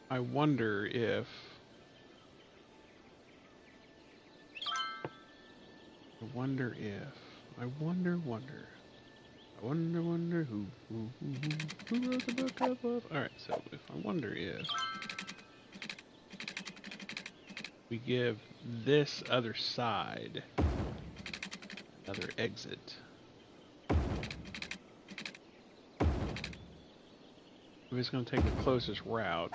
I wonder if... I wonder wonder who wrote the book of love? Alright, so if I wonder if we give this other side another exit. If it's going to take the closest route.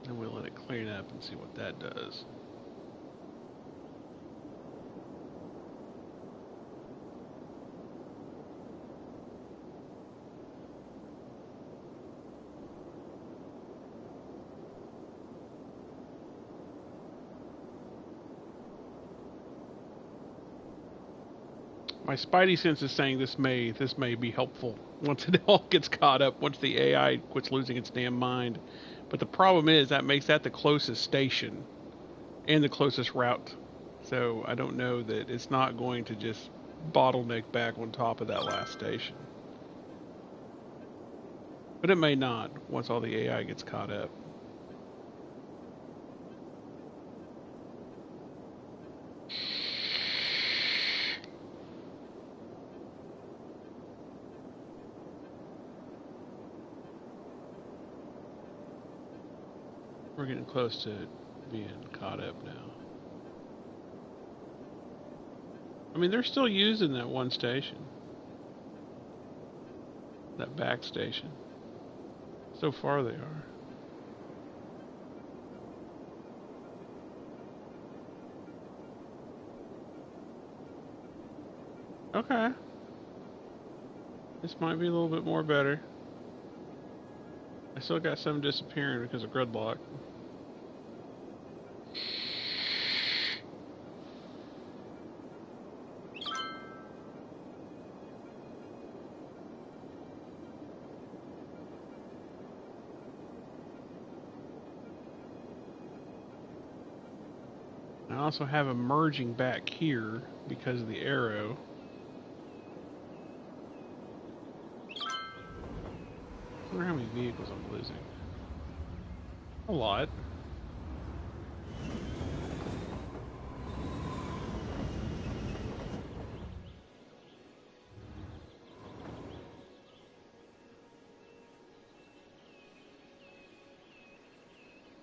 And we'll let it clean up and see what that does. My spidey sense is saying this may be helpful once it all gets caught up, once the AI quits losing its damn mind. But the problem is that makes that the closest station and the closest route. So I don't know that it's not going to just bottleneck back on top of that last station. But it may not once all the AI gets caught up. We're getting close to being caught up now. I mean, they're still using that one station. That back station. So far they are. Okay. This might be a little bit more better. I still got some disappearing because of gridlock. I also have a merging back here because of the arrow. I wonder how many vehicles I'm losing. A lot.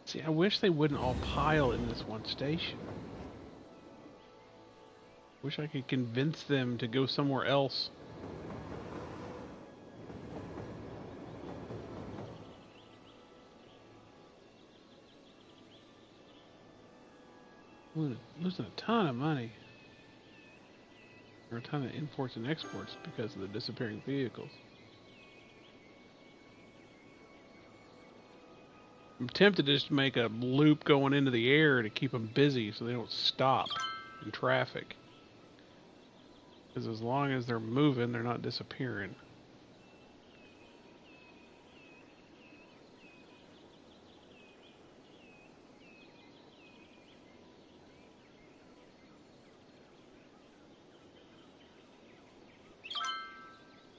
See, I wish they wouldn't all pile in this one station. Wish I could convince them to go somewhere else. Losing a ton of money. Or a ton of imports and exports because of the disappearing vehicles. I'm tempted to just make a loop going into the air to keep them busy so they don't stop in traffic. Because as long as they're moving, they're not disappearing.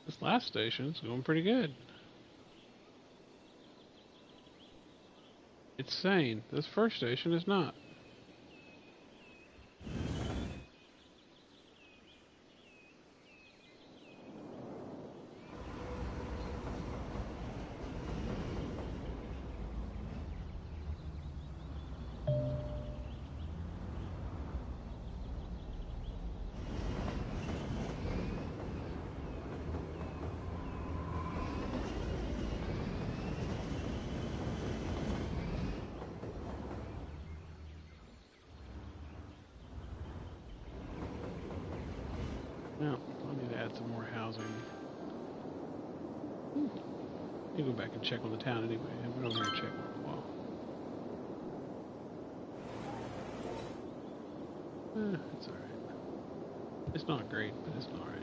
This last station's going pretty good. It's sane. This first station is not. No, I need to add some more housing. You go back and check on the town anyway. I went over here and checked on the wall. It's alright. It's not great, but it's alright.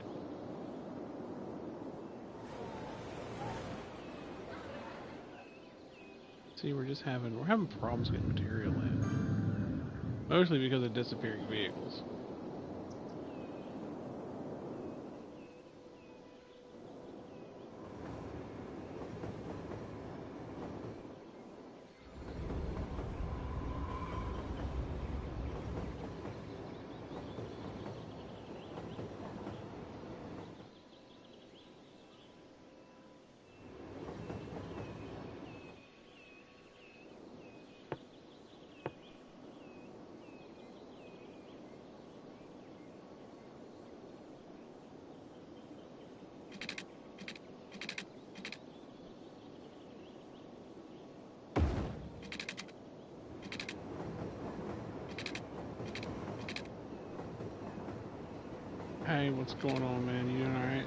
See, we're having problems getting material in. Mostly because of disappearing vehicles. Hey, what's going on, man? You doing alright?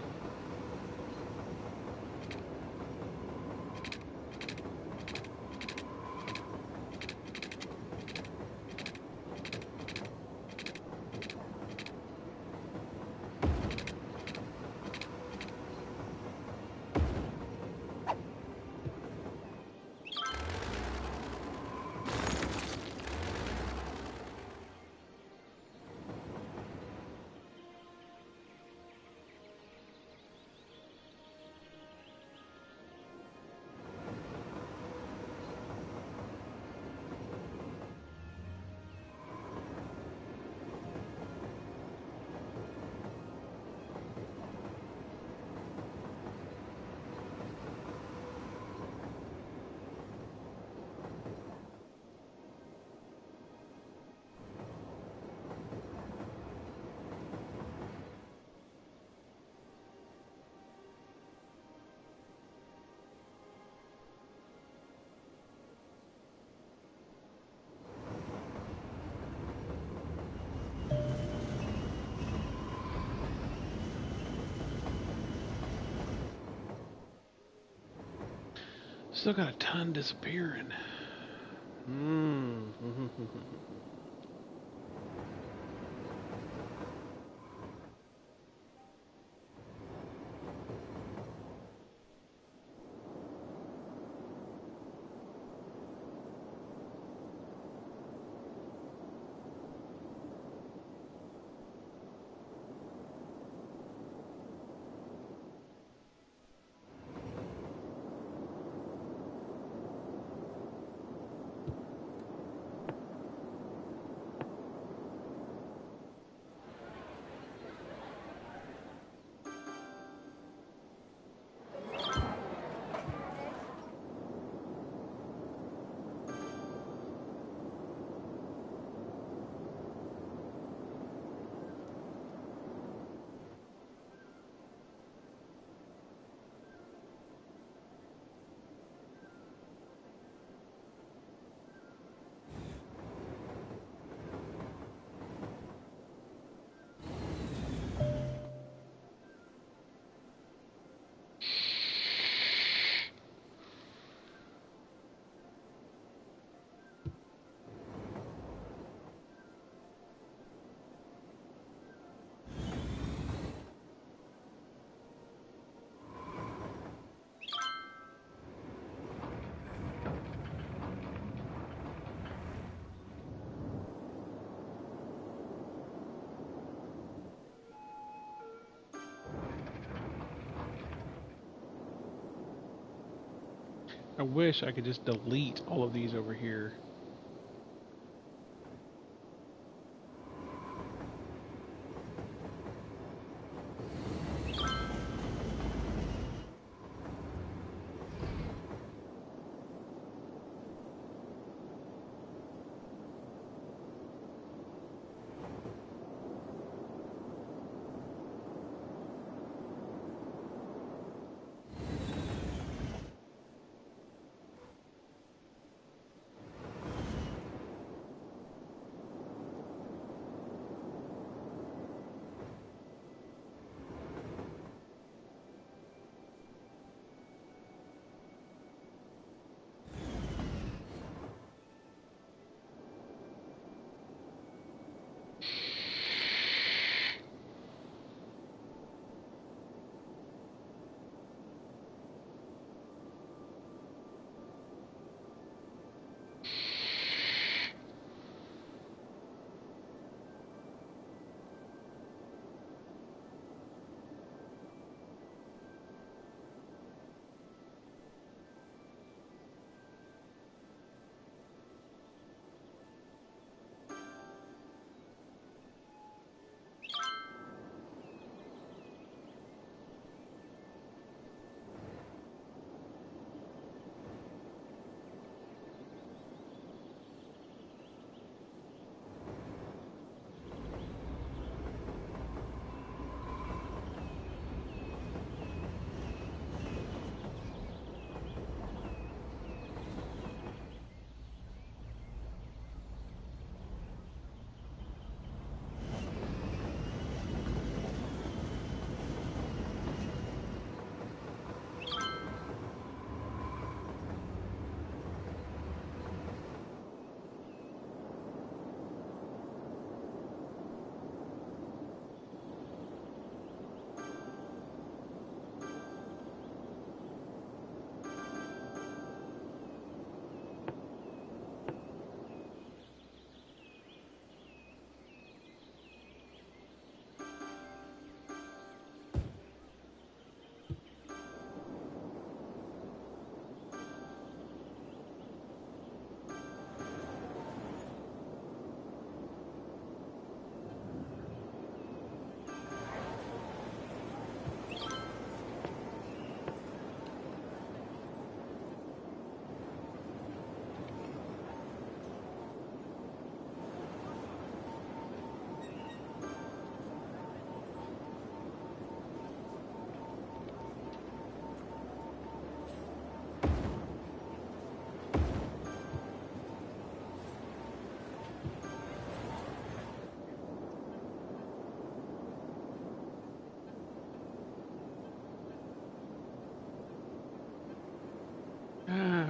Still got a ton disappearing. I wish I could just delete all of these over here.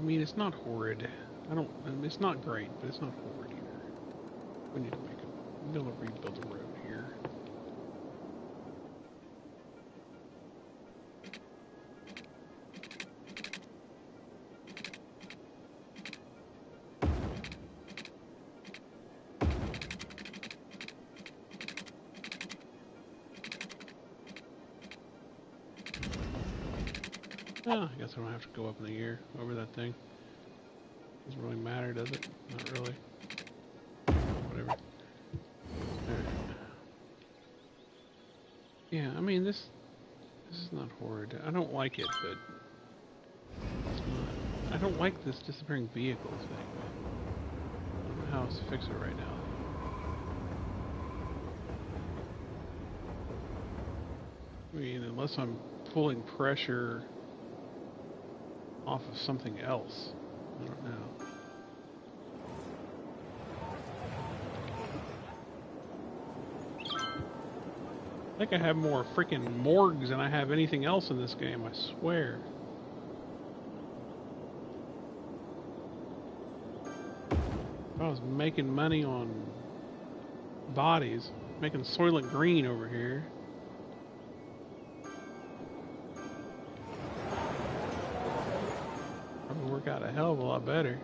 mean, it's not horrid. I mean, it's not great, but it's not horrid either. We need to rebuild the road here. Oh, I guess I don't have to go up in the air over that thing. Doesn't really matter, does it? Not really. Whatever. Alright. Yeah, I mean, this is not horrid. I don't like it, but it's not. I don't like this disappearing vehicles thing. I don't know how else to fix it right now. I mean, unless I'm pulling pressure off of something else. I don't know. I think I have more freaking morgues than I have anything else in this game, I swear. If I was making money on bodies, making Soylent Green over here. Probably work out a hell of a lot better.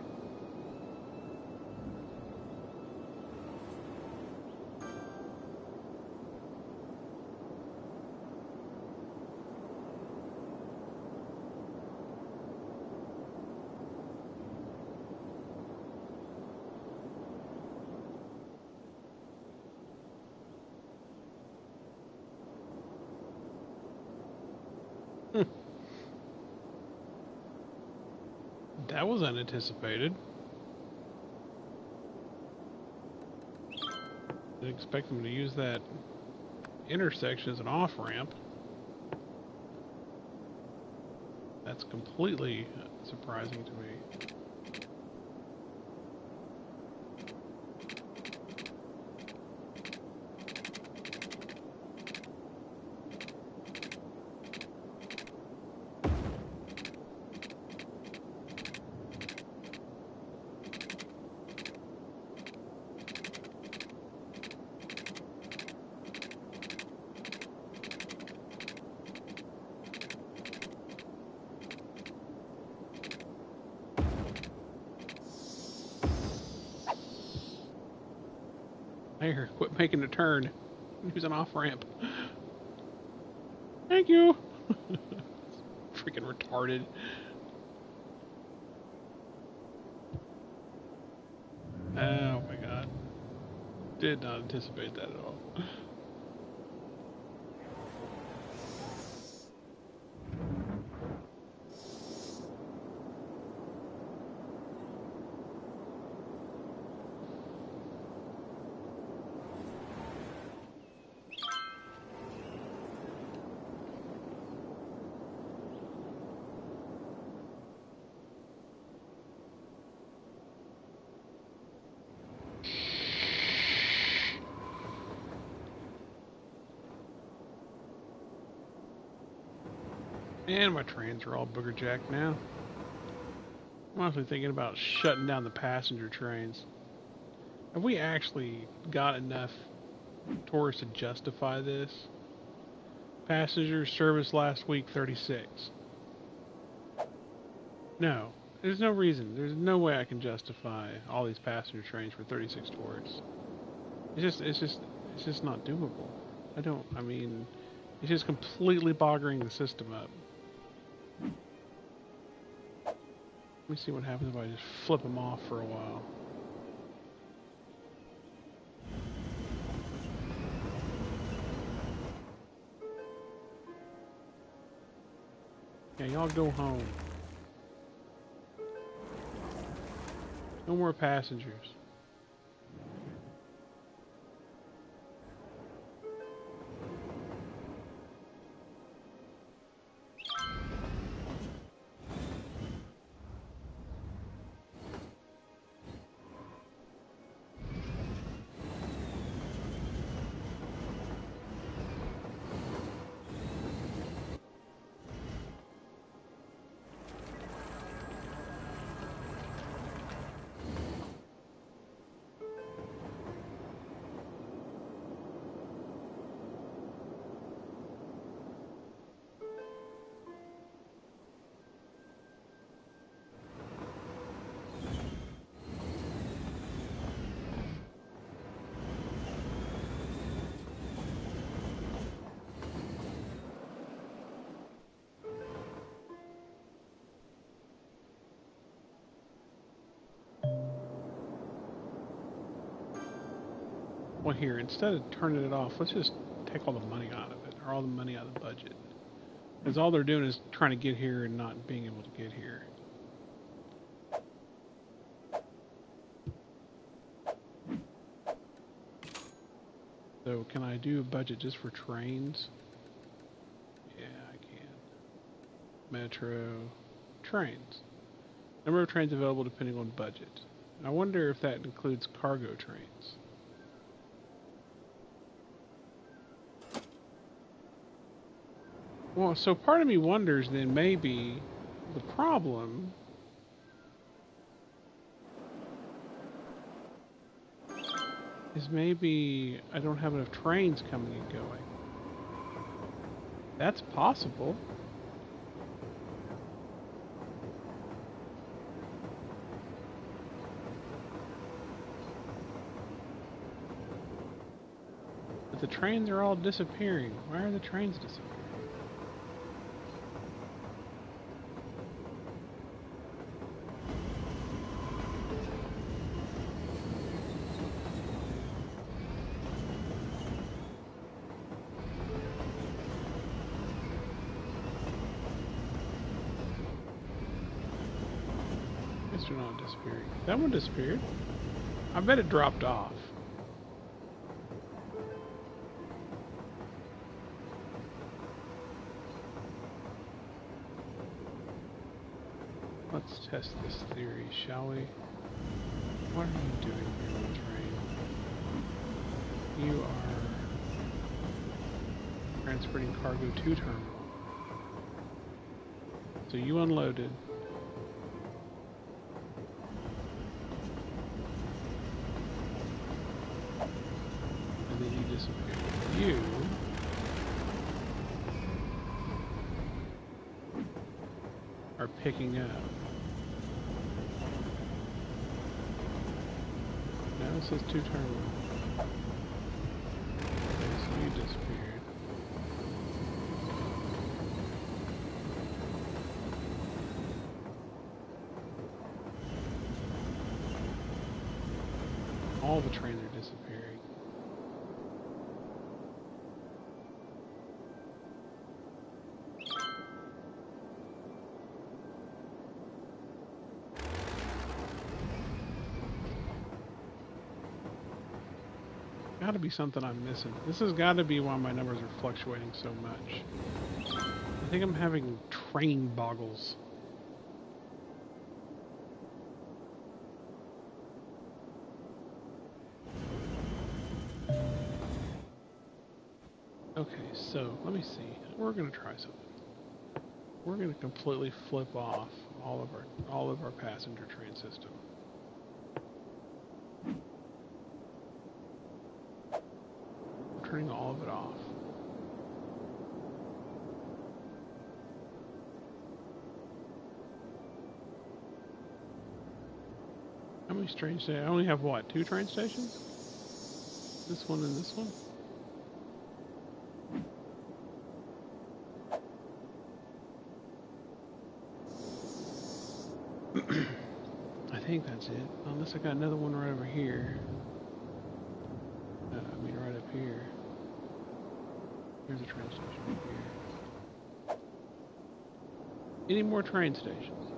That was unanticipated. Didn't expect them to use that intersection as an off-ramp. That's completely surprising to me. Here, quit making a turn. Use an off-ramp. Thank you! Freaking retarded. Oh my god. Did not anticipate that at all. And my trains are all booger jacked now. I'm honestly thinking about shutting down the passenger trains. Have we actually got enough tourists to justify this? Passenger service last week, 36. No. There's no reason. There's no way I can justify all these passenger trains for 36 tourists. It's just not doable. I mean, it's just completely boggering the system up. Let me see what happens if I just flip them off for a while. Yeah, y'all go home. No more passengers. Well, here, instead of turning it off, let's just take all the money out of it, or all the money out of the budget. Because all they're doing is trying to get here and not being able to get here. So, can I do a budget just for trains? Yeah, I can. Metro, trains. Number of trains available depending on budget. I wonder if that includes cargo trains. Well, so part of me wonders then maybe the problem is maybe I don't have enough trains coming and going. That's possible. But the trains are all disappearing. Why are the trains disappearing? They're not disappearing. That one disappeared. I bet it dropped off. Let's test this theory, shall we? What are you doing here on the train? You are transporting cargo to terminal. So you unloaded. And then you disappeared. You are picking up. Now it says 2 terminals. Okay, so you disappeared. All the trains are disappearing. Gotta be something I'm missing. This has got to be why my numbers are fluctuating so much. I think I'm having train boggles. Okay, so let me see. We're gonna try something. We're gonna completely flip off all of our passenger train system. Turning all of it off. How many train stations? I only have what? 2 train stations? This one and this one? I think that's it. Unless I got another one right over here. I mean right up here. Here's a train station right here. Any more train stations?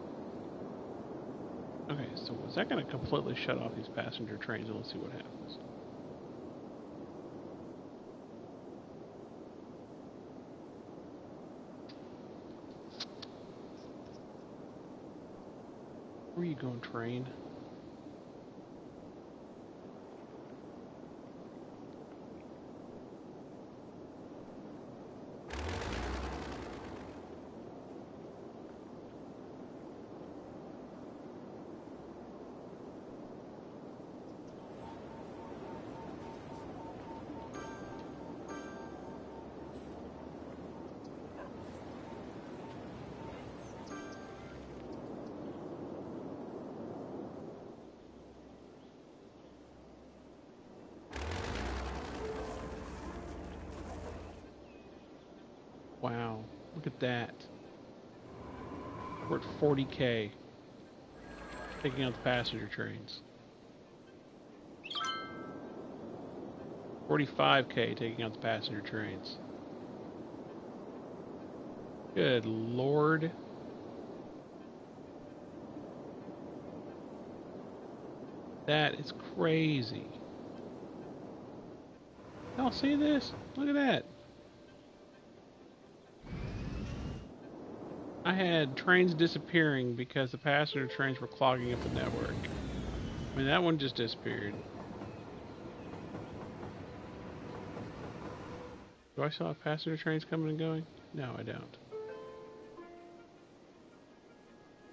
Okay, so is that going to completely shut off these passenger trains? And let's see what happens. Where are you going, train? Wow, look at that. We're at 40K. Taking out the passenger trains. 45K taking out the passenger trains. Good Lord. That is crazy. Y'all see this? Look at that. I had trains disappearing because the passenger trains were clogging up the network. I mean, that one just disappeared. Do I still have passenger trains coming and going? No, I don't.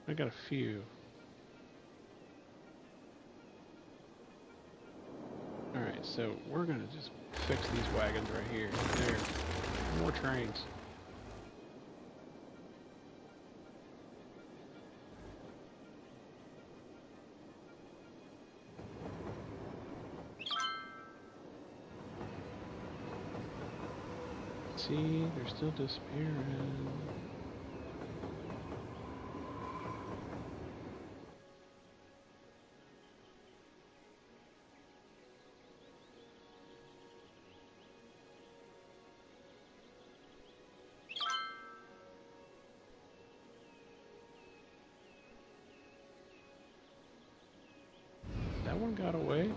I got a few. Alright, so we're gonna just fix these wagons right here. There. More trains. See, they're still disappearing. That one got away.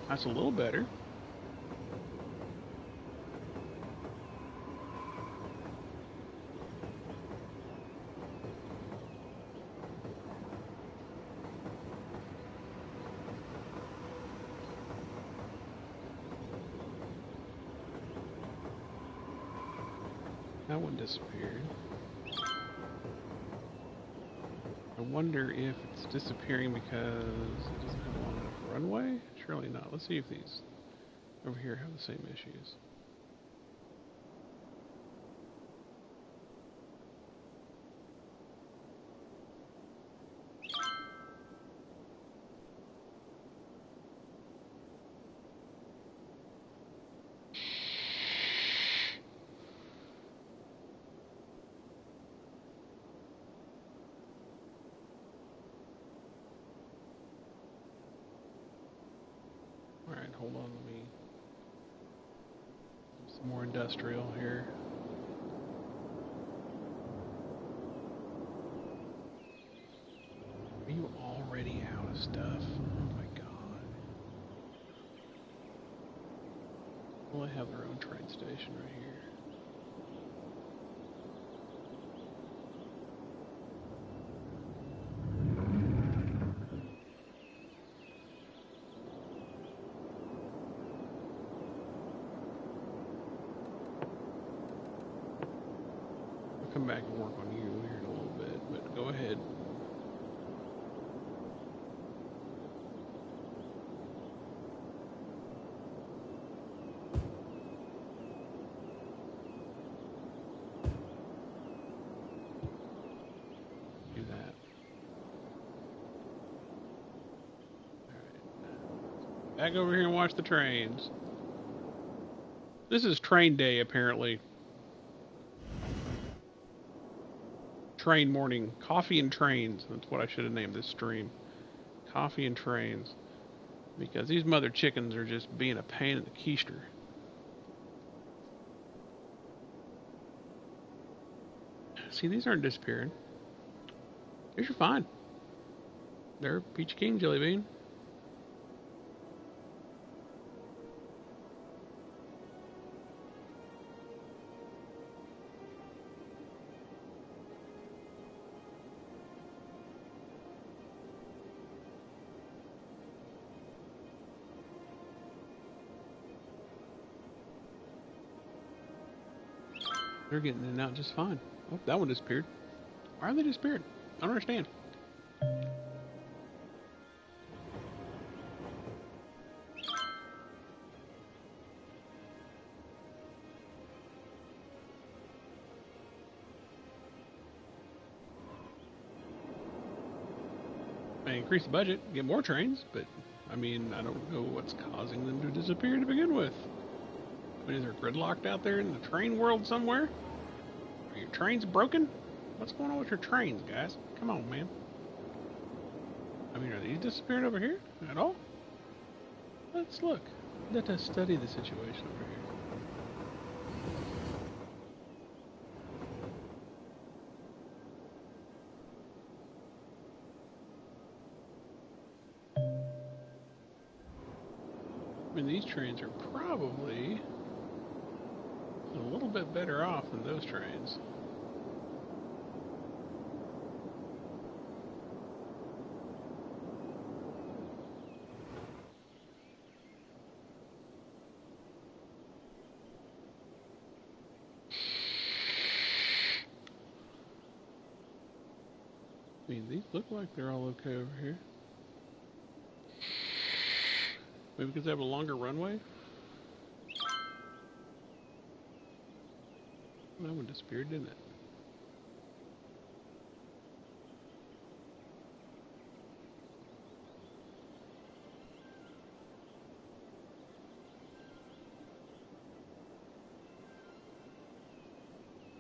That's a little better. That one disappeared. I wonder if it's disappearing because it doesn't have a long enough runway? Surely not. Let's see if these over here have the same issues. Alright, hold on, let me do some more industrial here. Are you already out of stuff? Oh my god. Well, they have their own train station right here. Come back and work on you here in a little bit, but go ahead. Do that. Alright. Back over here and watch the trains. This is train day, apparently. Train morning. Coffee and trains. That's what I should have named this stream. Coffee and trains. Because these mother chickens are just being a pain in the keister. See, these aren't disappearing. These are fine. They're Peachy King Jelly Bean. They're getting in and out just fine. Oh, that one disappeared. Why are they disappeared? I don't understand. increase the budget, get more trains, but I mean, I don't know what's causing them to disappear to begin with. I mean, is there gridlocked out there in the train world somewhere? Are your trains broken? What's going on with your trains, guys? Come on, man. I mean, are these disappearing over here at all? Let's look. Let us study the situation over here. I mean, these trains are probably a little bit better off than those trains. I mean, these look like they're all okay over here. Maybe because they have a longer runway? That one disappeared, didn't it?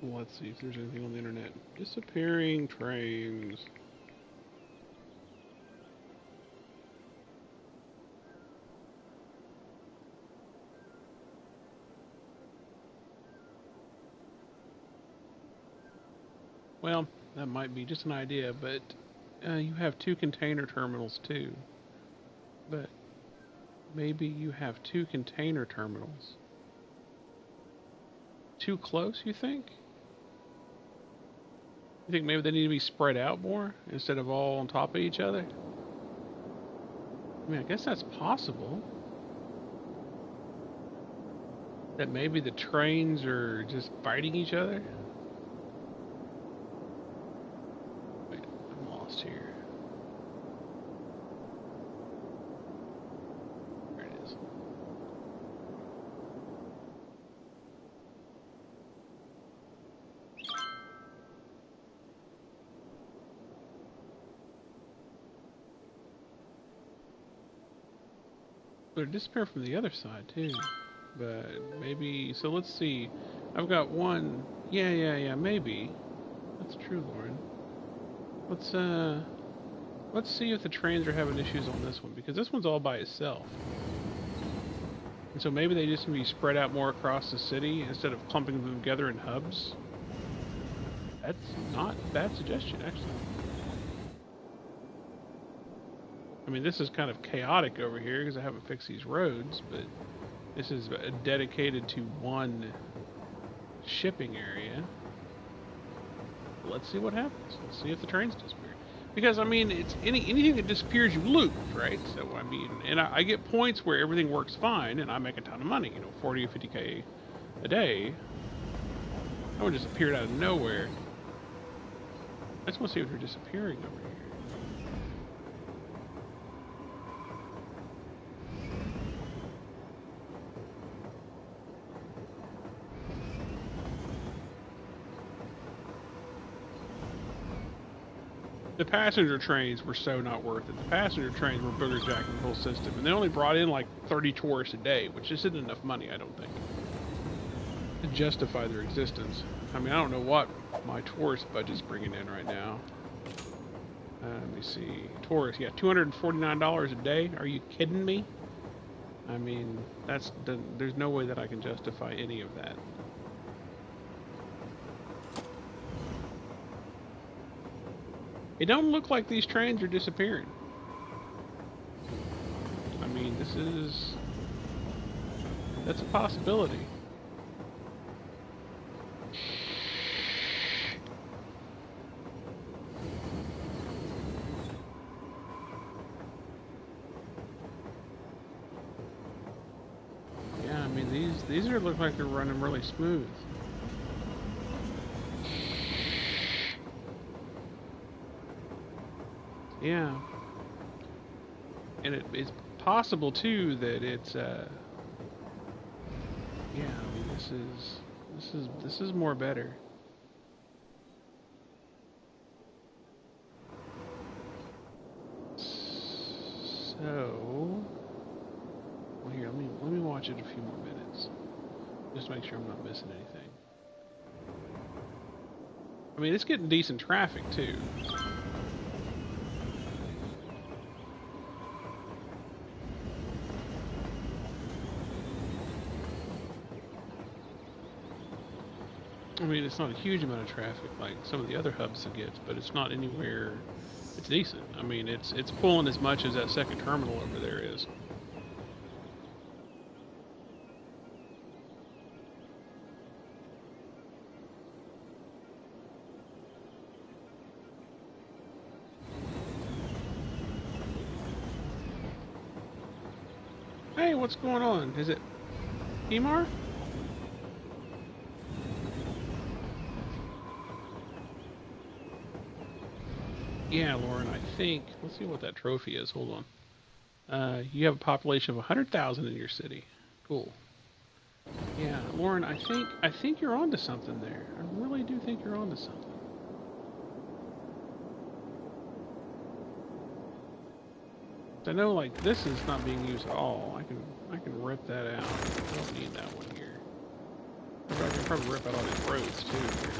Well, let's see if there's anything on the internet. Disappearing trains. Well, that might be just an idea, but you have 2 container terminals too. But maybe you have 2 container terminals. Too close, you think? You think maybe they need to be spread out more instead of all on top of each other? I mean, I guess that's possible. That maybe the trains are just fighting each other? Wait, I'm lost here. There it is. They're disappearing from the other side too, but maybe. So let's see. I've got one. Yeah. Maybe that's true, Lauren. Let's see if the trains are having issues on this one because this one's all by itself. And so maybe they just need to be spread out more across the city instead of clumping them together in hubs. That's not a bad suggestion, actually. I mean, this is kind of chaotic over here because I haven't fixed these roads, but this is dedicated to one shipping area. Let's see what happens. Let's see if the trains disappear. Because, I mean, it's anything that disappears, you lose, right? So, I mean, and I get points where everything works fine, and I make a ton of money, 40 or 50K a day. That one just appeared out of nowhere. I just want to see if they're disappearing over here. The passenger trains were so not worth it. The passenger trains were booger jacking the whole system, and they only brought in like 30 tourists a day, which isn't enough money, I don't think, to justify their existence. I mean, I don't know what my tourist budget's bringing in right now. Let me see. Tourists, yeah, $249 a day. Are you kidding me? I mean, there's no way that I can justify any of that. It don't look like these trains are disappearing. I mean, that's a possibility. Yeah, I mean, these look like they're running really smooth. Yeah, and it's possible too that it's yeah. I mean, this is more better. So, well, here, let me watch it a few more minutes, just to make sure I'm not missing anything. I mean, it's getting decent traffic too. I mean, it's not a huge amount of traffic like some of the other hubs it gets, but it's not anywhere. It's decent. I mean, it's pulling as much as that second terminal over there is. Hey, what's going on? Is it Emar? Yeah, Lauren, I think. Let's see what that trophy is. Hold on. You have a population of 100,000 in your city. Cool. Yeah, Lauren, I think you're onto something there. I really do think you're onto something. I know, like, this is not being used at all. I can rip that out. I don't need that one here. I can probably rip out all these roads too here.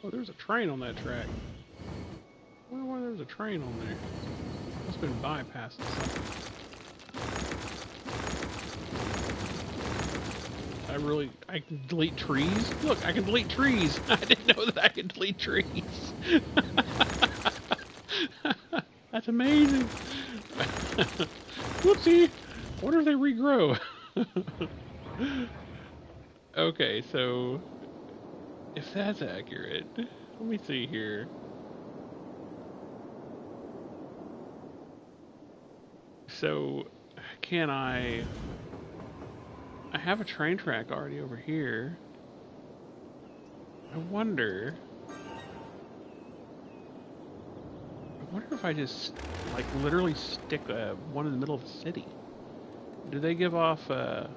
Oh, there's a train on that track. I wonder why there's a train on there. Must have been bypassing something. I can delete trees? Look, I can delete trees! I didn't know that I could delete trees! That's amazing! Whoopsie! I wonder if they regrow. Okay, so if that's accurate, let me see here. So, can I have a train track already over here. I wonder if I just, like, literally stick one in the middle of the city. Do they give off, do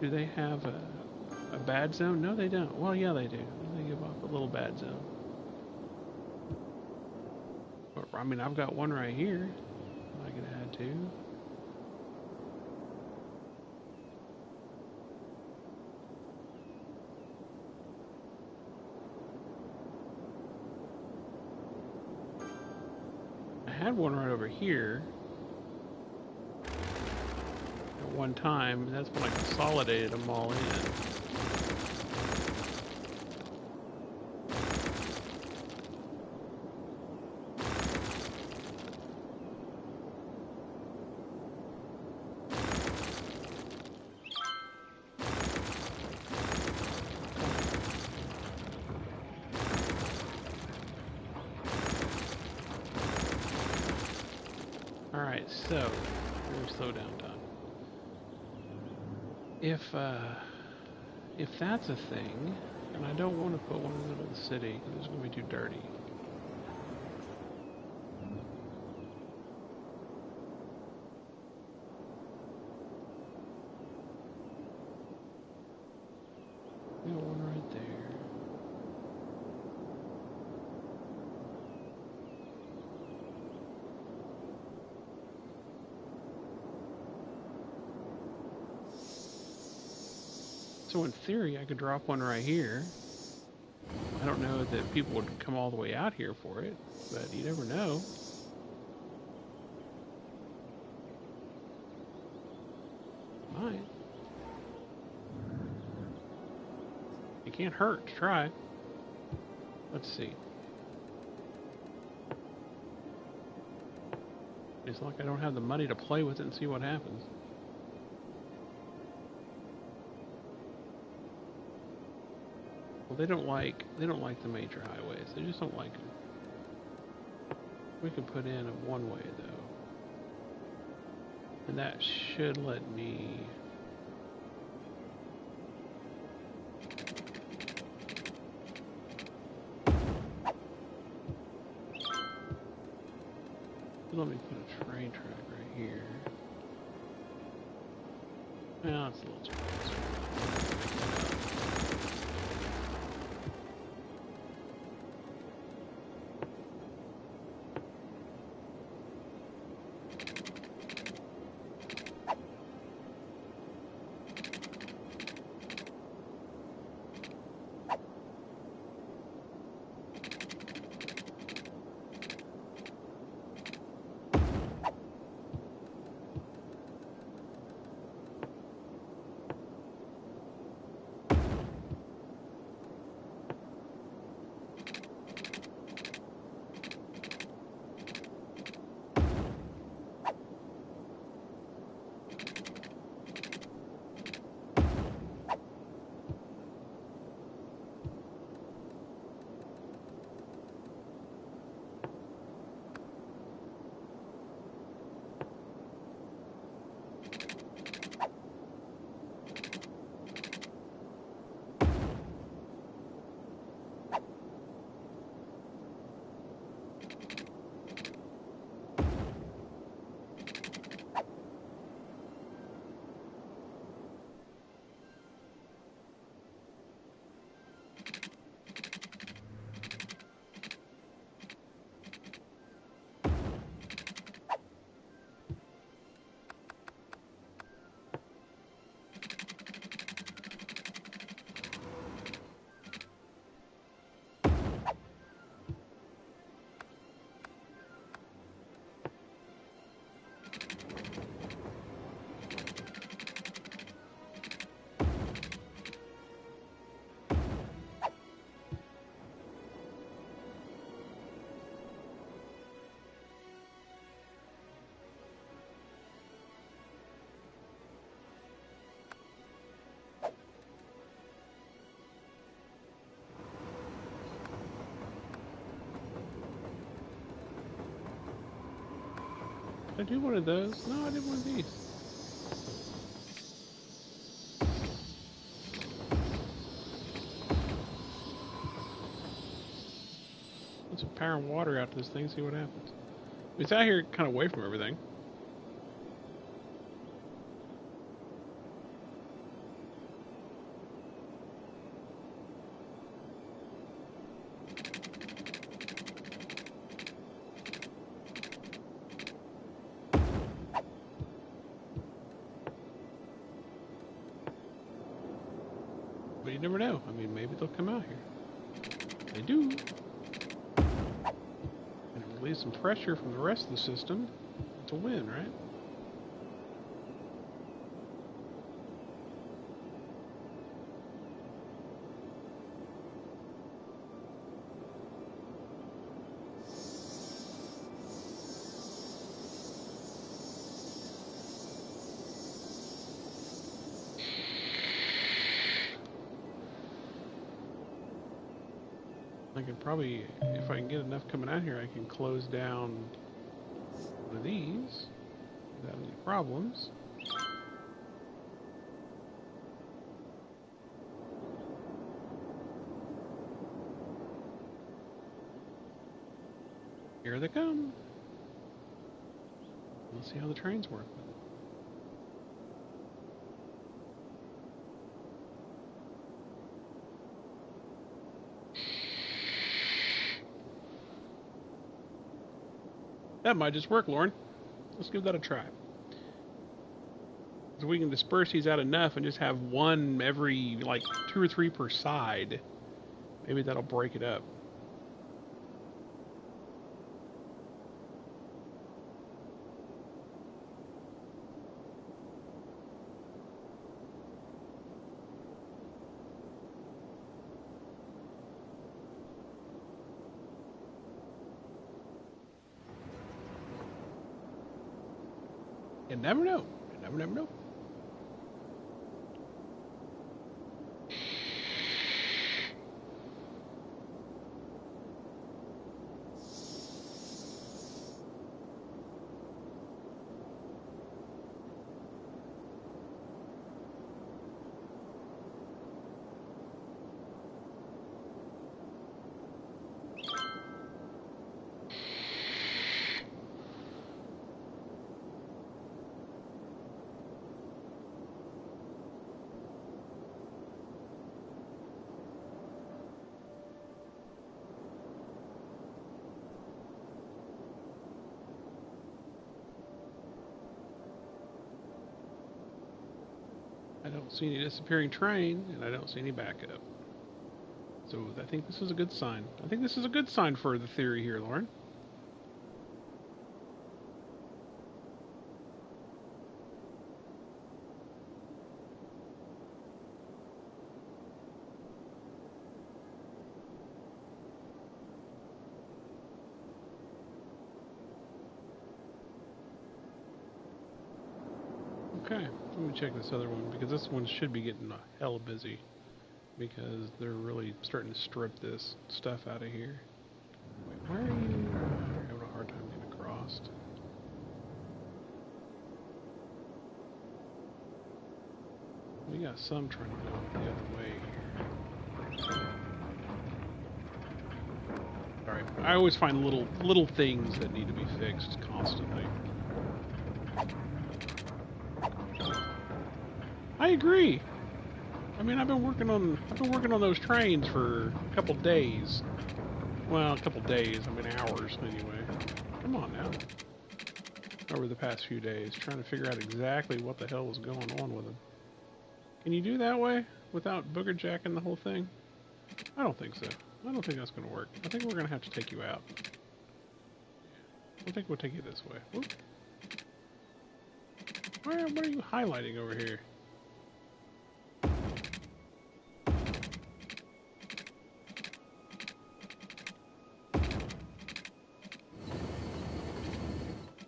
they have a bad zone? No, they don't. Well, yeah, they do. They give off a little bad zone. But, I mean, I've got one right here I can add to. I had one right over here at one time, and that's when I consolidated them all in. Alright, so, we'll slow down time. If that's a thing, and I don't want to put one in the middle of the city, because it's going to be too dirty. We got one right there. So in theory, I could drop one right here. I don't know that people would come all the way out here for it, but you never know. Might. It can't hurt to try. Let's see. It's like I don't have the money to play with it and see what happens. Well, they don't like the major highways. They just don't like them. We can put in a one-way though, and that should let me let me put a train track right here. Well, that's a little too close. Did I do one of those? No, I did one of these. Put some power and water out to this thing, see what happens. It's out here kind of away from everything. But you never know. I mean, maybe they'll come out here. They do. And release some pressure from the rest of the system. It's a win, right? I can probably, if I can get enough coming out here, I can close down one of these without any problems. Here they come. Let's see how the trains work. That might just work, Lauren. Let's give that a try. So we can disperse these out enough and just have one every, like, 2 or 3 per side. Maybe that'll break it up. You never know. You never know. I don't see any disappearing train, and I don't see any backup. So I think this is a good sign. I think this is a good sign for the theory here, Lauren. Okay, let me check this other one, because this one should be getting hella busy, because they're really starting to strip this stuff out of here. Wait, where are you? I'm having a hard time getting across. We got some trying to go the other way here. Alright, I always find little things that need to be fixed constantly. I agree. I mean, I've been working on those trains for a couple days. Well, a couple days. I mean, hours anyway. Come on now. Over the past few days, trying to figure out exactly what the hell was going on with them. Can you do that way without booger jacking the whole thing? I don't think so. I don't think that's going to work. I think we're going to have to take you out. I think we'll take you this way. Whoop. What are you highlighting over here?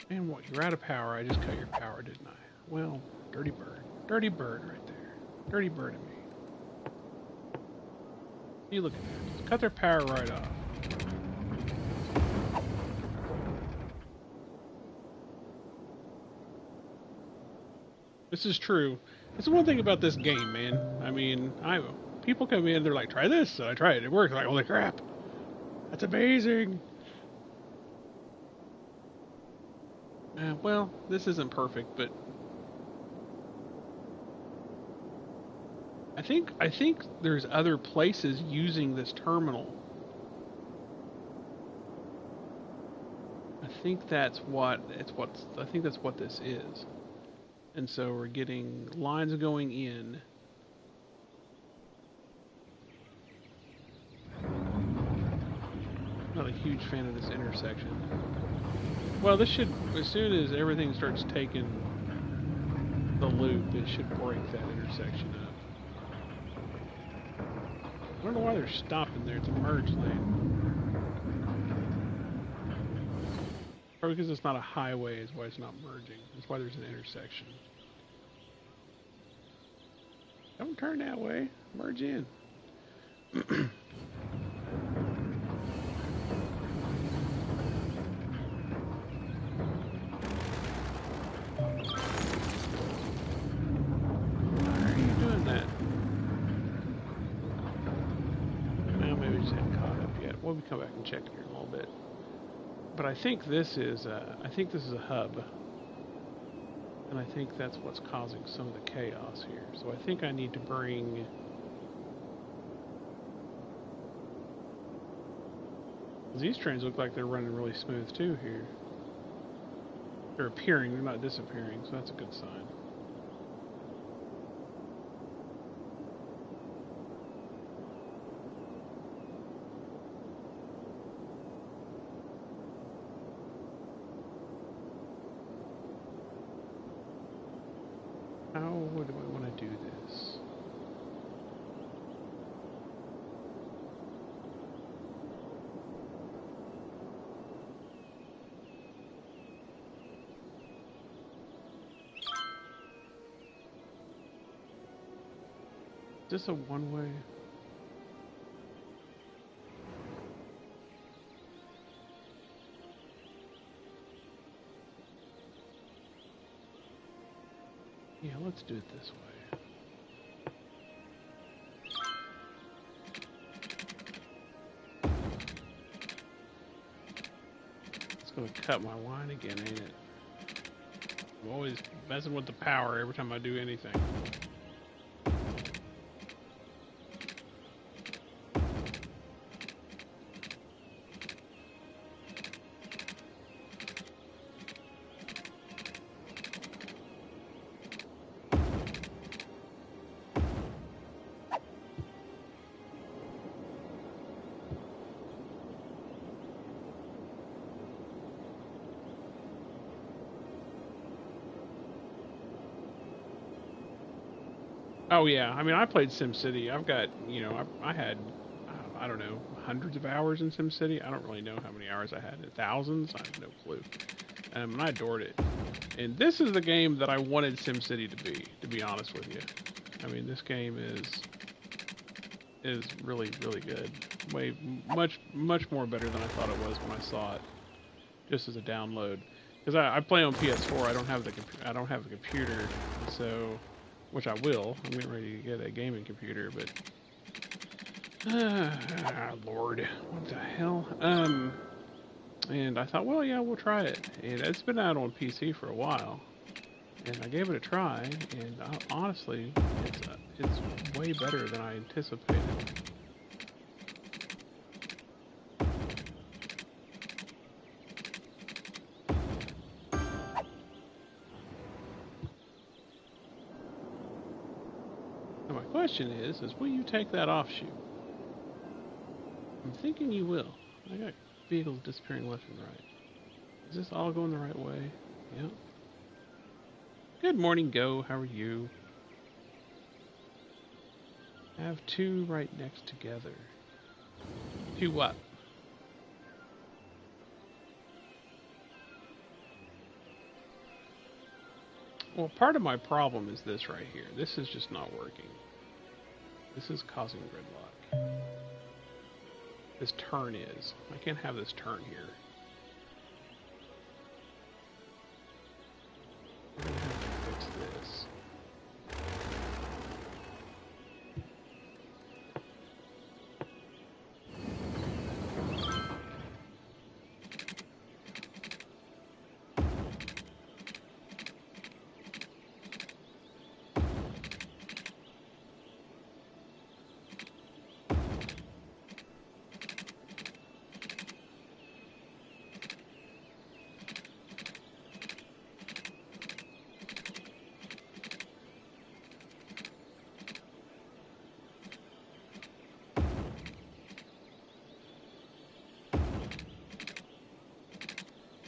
Man, what? You're out of power. I just cut your power, didn't I? Well, dirty bird. Dirty bird right there. Dirty bird at me. You look at that. Just cut their power right off. This is true. It's one thing about this game, man. I mean, people come in, they're like, try this. So I try it. It works. I'm like, holy crap. That's amazing. Well, this isn't perfect, but I think there's other places using this terminal. I think that's what this is. And so we're getting lines going in. Not a huge fan of this intersection. Well, this should, as soon as everything starts taking the loop, it should break that intersection up. I don't know why they're stopping there. It's a merge lane. Probably because it's not a highway is why it's not merging. That's why there's an intersection. Don't turn that way. Merge in. We'll come back and check here in a little bit. But I think this is a hub, and I think that's what's causing some of the chaos here. So I think I need to bring these trains look like they're running really smooth too here. They're appearing, they're not disappearing, so that's a good sign. How do I want to do this? Is this a one-way? Yeah, let's do it this way. It's gonna cut my line again, ain't it? I'm always messing with the power every time I do anything. Oh yeah, I mean I played SimCity. I've got I had I don't know hundreds of hours in SimCity. I don't really know how many hours I had. Thousands. I have no clue. And I adored it. And this is the game that I wanted SimCity to be. To be honest with you, I mean this game is really really good. Way much more better than I thought it was when I saw it just as a download. Because I play on PS4. I don't have a computer, and so which I will. I'm getting ready to get a gaming computer, but Lord, what the hell? And I thought, well, yeah, we'll try it. And it's been out on PC for a while, and I gave it a try. And honestly, it's way better than I anticipated. Now my question is will you take that offshoot? I'm thinking you will. I got vehicles disappearing left and right. Is this all going the right way? Yeah. Good morning, Go. How are you? I have two right next together. Two what? Well, part of my problem is this right here. This is just not working. This is causing gridlock. This turn is. I can't have this turn here. We're gonna have to fix this.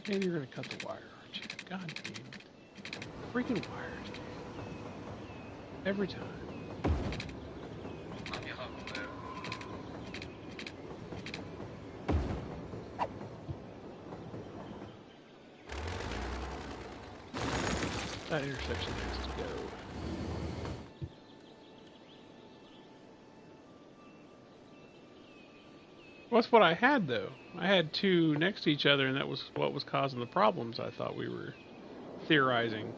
And you're gonna cut the wire, aren't you? God damn it. Freaking wires. Every time. That intersection has to go. What's what I had though? I had two next to each other, and that was what was causing the problems. I thought we were theorizing,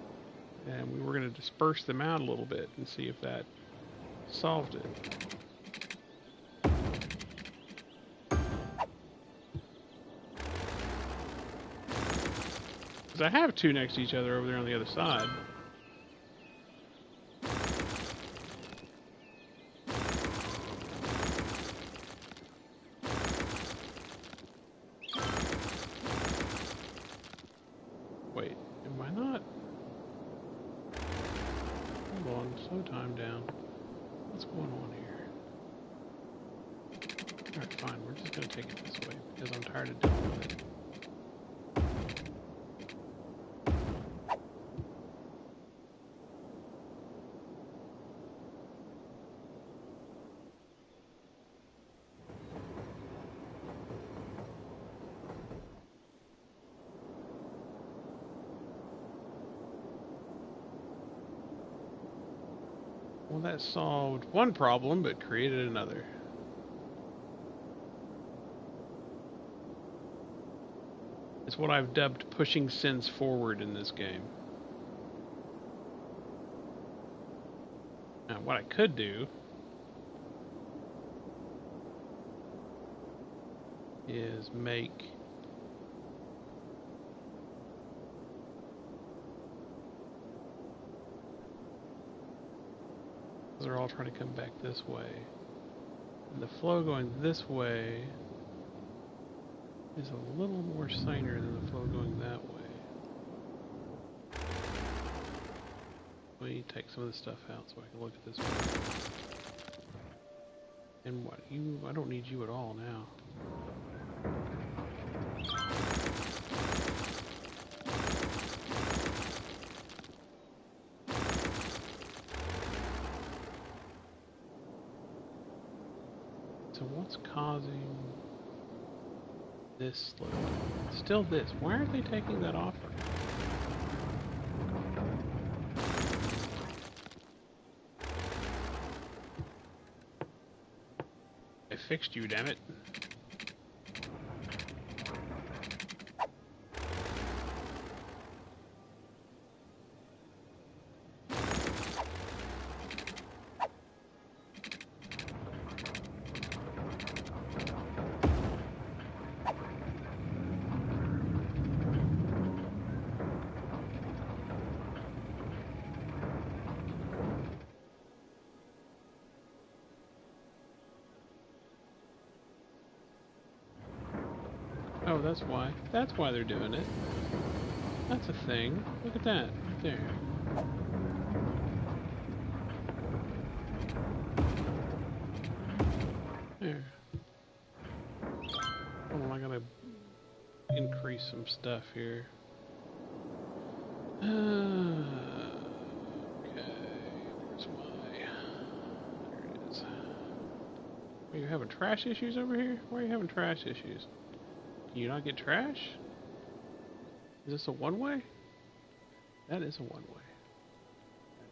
and we were going to disperse them out a little bit and see if that solved it. Because I have two next to each other over there on the other side. Wait, am I not? Hold on, slow time down. What's going on here? Alright, fine, we're just going to take it this way because I'm tired of dealing with it. Well, that solved one problem, but created another. It's what I've dubbed pushing sins forward in this game. Now, what I could do is make they're all trying to come back this way. And the flow going this way is a little more siner than the flow going that way. Let me take some of this stuff out so I can look at this way. And what? I don't need you at all now. So what's causing this load? Still this. Why aren't they taking that off? I fixed you, damn it. Oh, that's why. That's why they're doing it. That's a thing. Look at that. Right there. There. Oh, I gotta increase some stuff here. Okay. Where's my... There it is. Are you having trash issues over here? Why are you having trash issues? Can you not get trash? Is this a one-way? That is a one-way.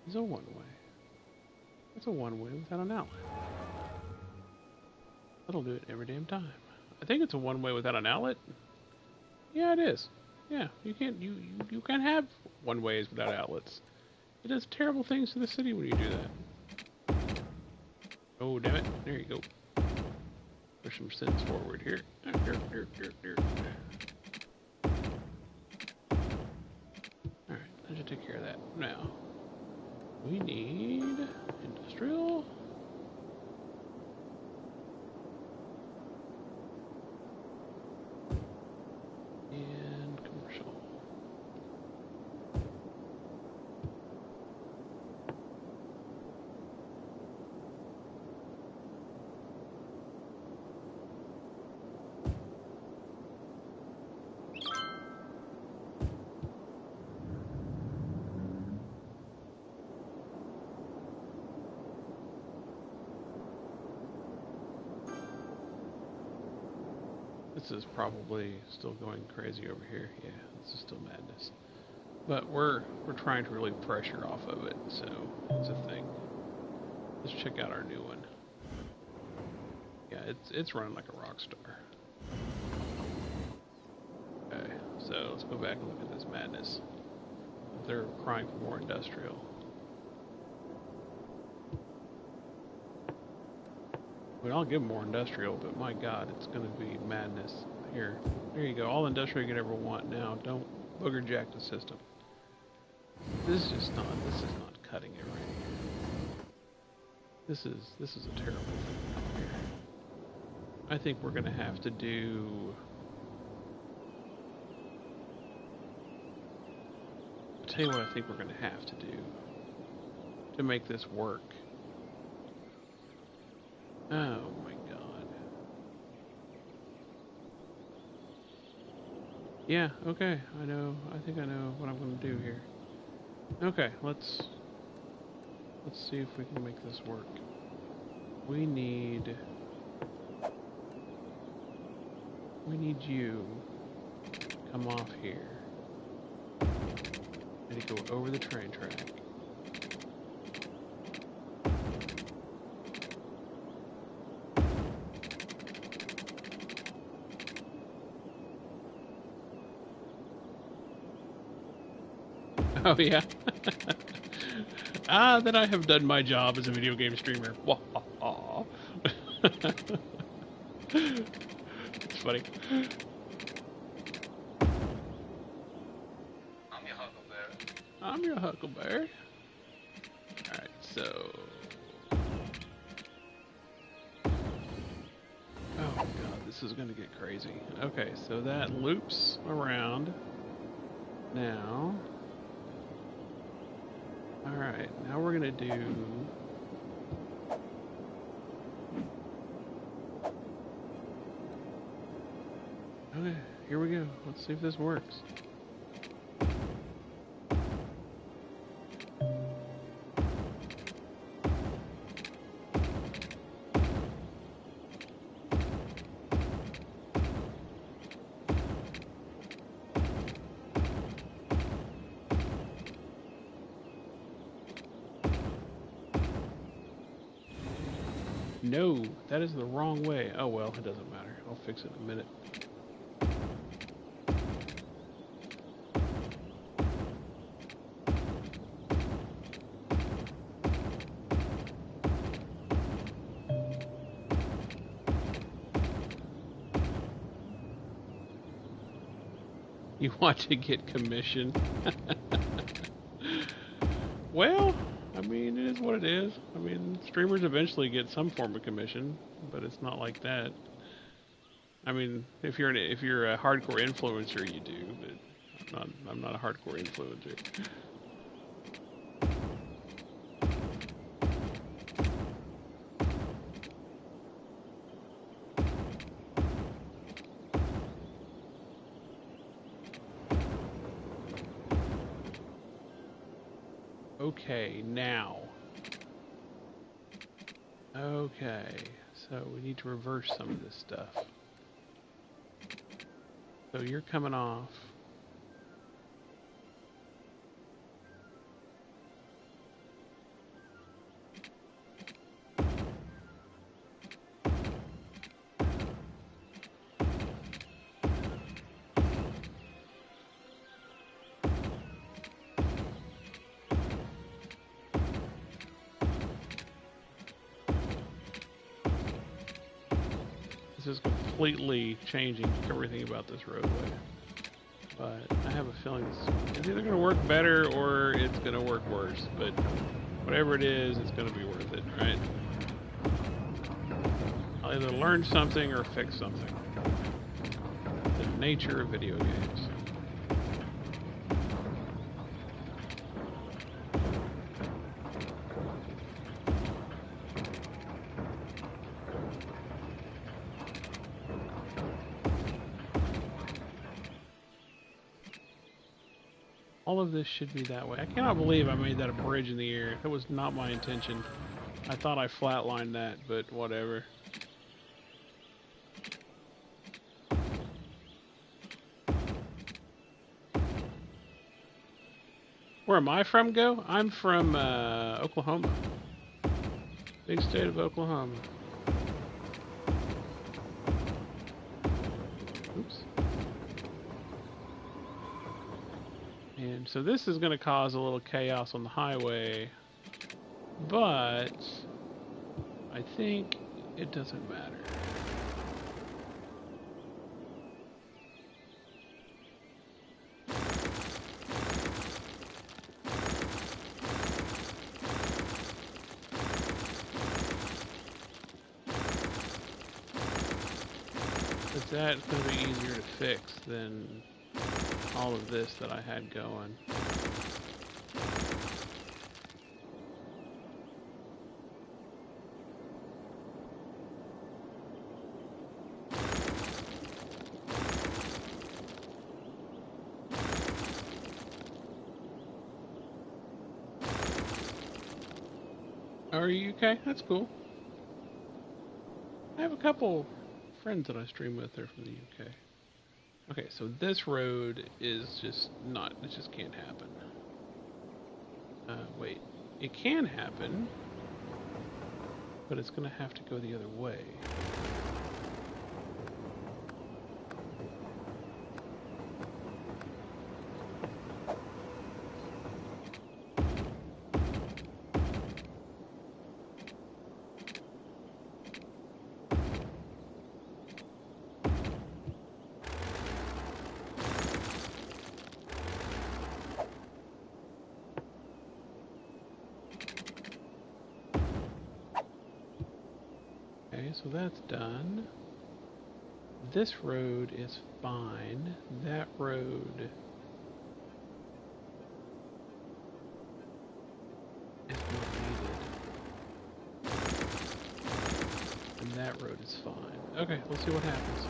That is a one-way. That's a one-way without an outlet. That'll do it every damn time. I think it's a one-way without an outlet. Yeah, it is. Yeah, you can't have one-ways without outlets. It does terrible things to the city when you do that. Oh, damn it. There you go. Push some sense forward here. Alright, I should take care of that. Now, we need industrial. And commercial. This is probably still going crazy over here. Yeah, this is still madness. But we're trying to really pressure off of it, so it's a thing. Let's check out our new one. Yeah, it's running like a rock star. Okay, so let's go back and look at this madness. They're crying for more industrial. I mean, I'll give them more industrial, but my God, it's going to be madness. Here, there you go. All industrial you could ever want now. Don't booger jack the system. This is not cutting it right here. This is a terrible thing here. I think we're going to have to do... I'll tell you what I think we're going to have to do to make this work. Oh my God. Yeah, okay, I think I know what I'm gonna do here. Okay, let's see if we can make this work. We need you to come off here and to go over the train track. Oh yeah. Then I have done my job as a video game streamer. It's funny. I'm your Huckleberry. I'm your Huckleberry. Alright, so... Oh god, this is gonna get crazy. Okay, so that loops around. Now... Alright, now we're gonna do... Okay, here we go. Let's see if this works. No, that is the wrong way. Oh well, it doesn't matter. I'll fix it in a minute. You want to get commission? Well, I mean, it is what it is. I mean, streamers eventually get some form of commission, but it's not like that. I mean, if you're a hardcore influencer, you do, but I'm not a hardcore influencer. Okay, now. Okay, so we need to reverse some of this stuff. So you're coming off. This is completely changing everything about this roadway. But I have a feeling it's either going to work better or it's going to work worse. But whatever it is, it's going to be worth it, right? I'll either learn something or fix something. The nature of video games. All of this should be that way. I cannot believe I made that a bridge in the air. That was not my intention. I thought I flatlined that, but whatever. Where am I from, Go? I'm from Oklahoma. Big state of Oklahoma. Oops. And so this is going to cause a little chaos on the highway, but I think it doesn't matter. But that's going to be easier to fix than all of this that I had going. Are you okay? That's cool. I have a couple friends that I stream with. They're from the UK. Okay, so this road is just not, it just can't happen. Wait, it can happen, but it's gonna have to go the other way. So that's done. This road is fine. That road is not needed. And that road is fine. Okay, let's see what happens.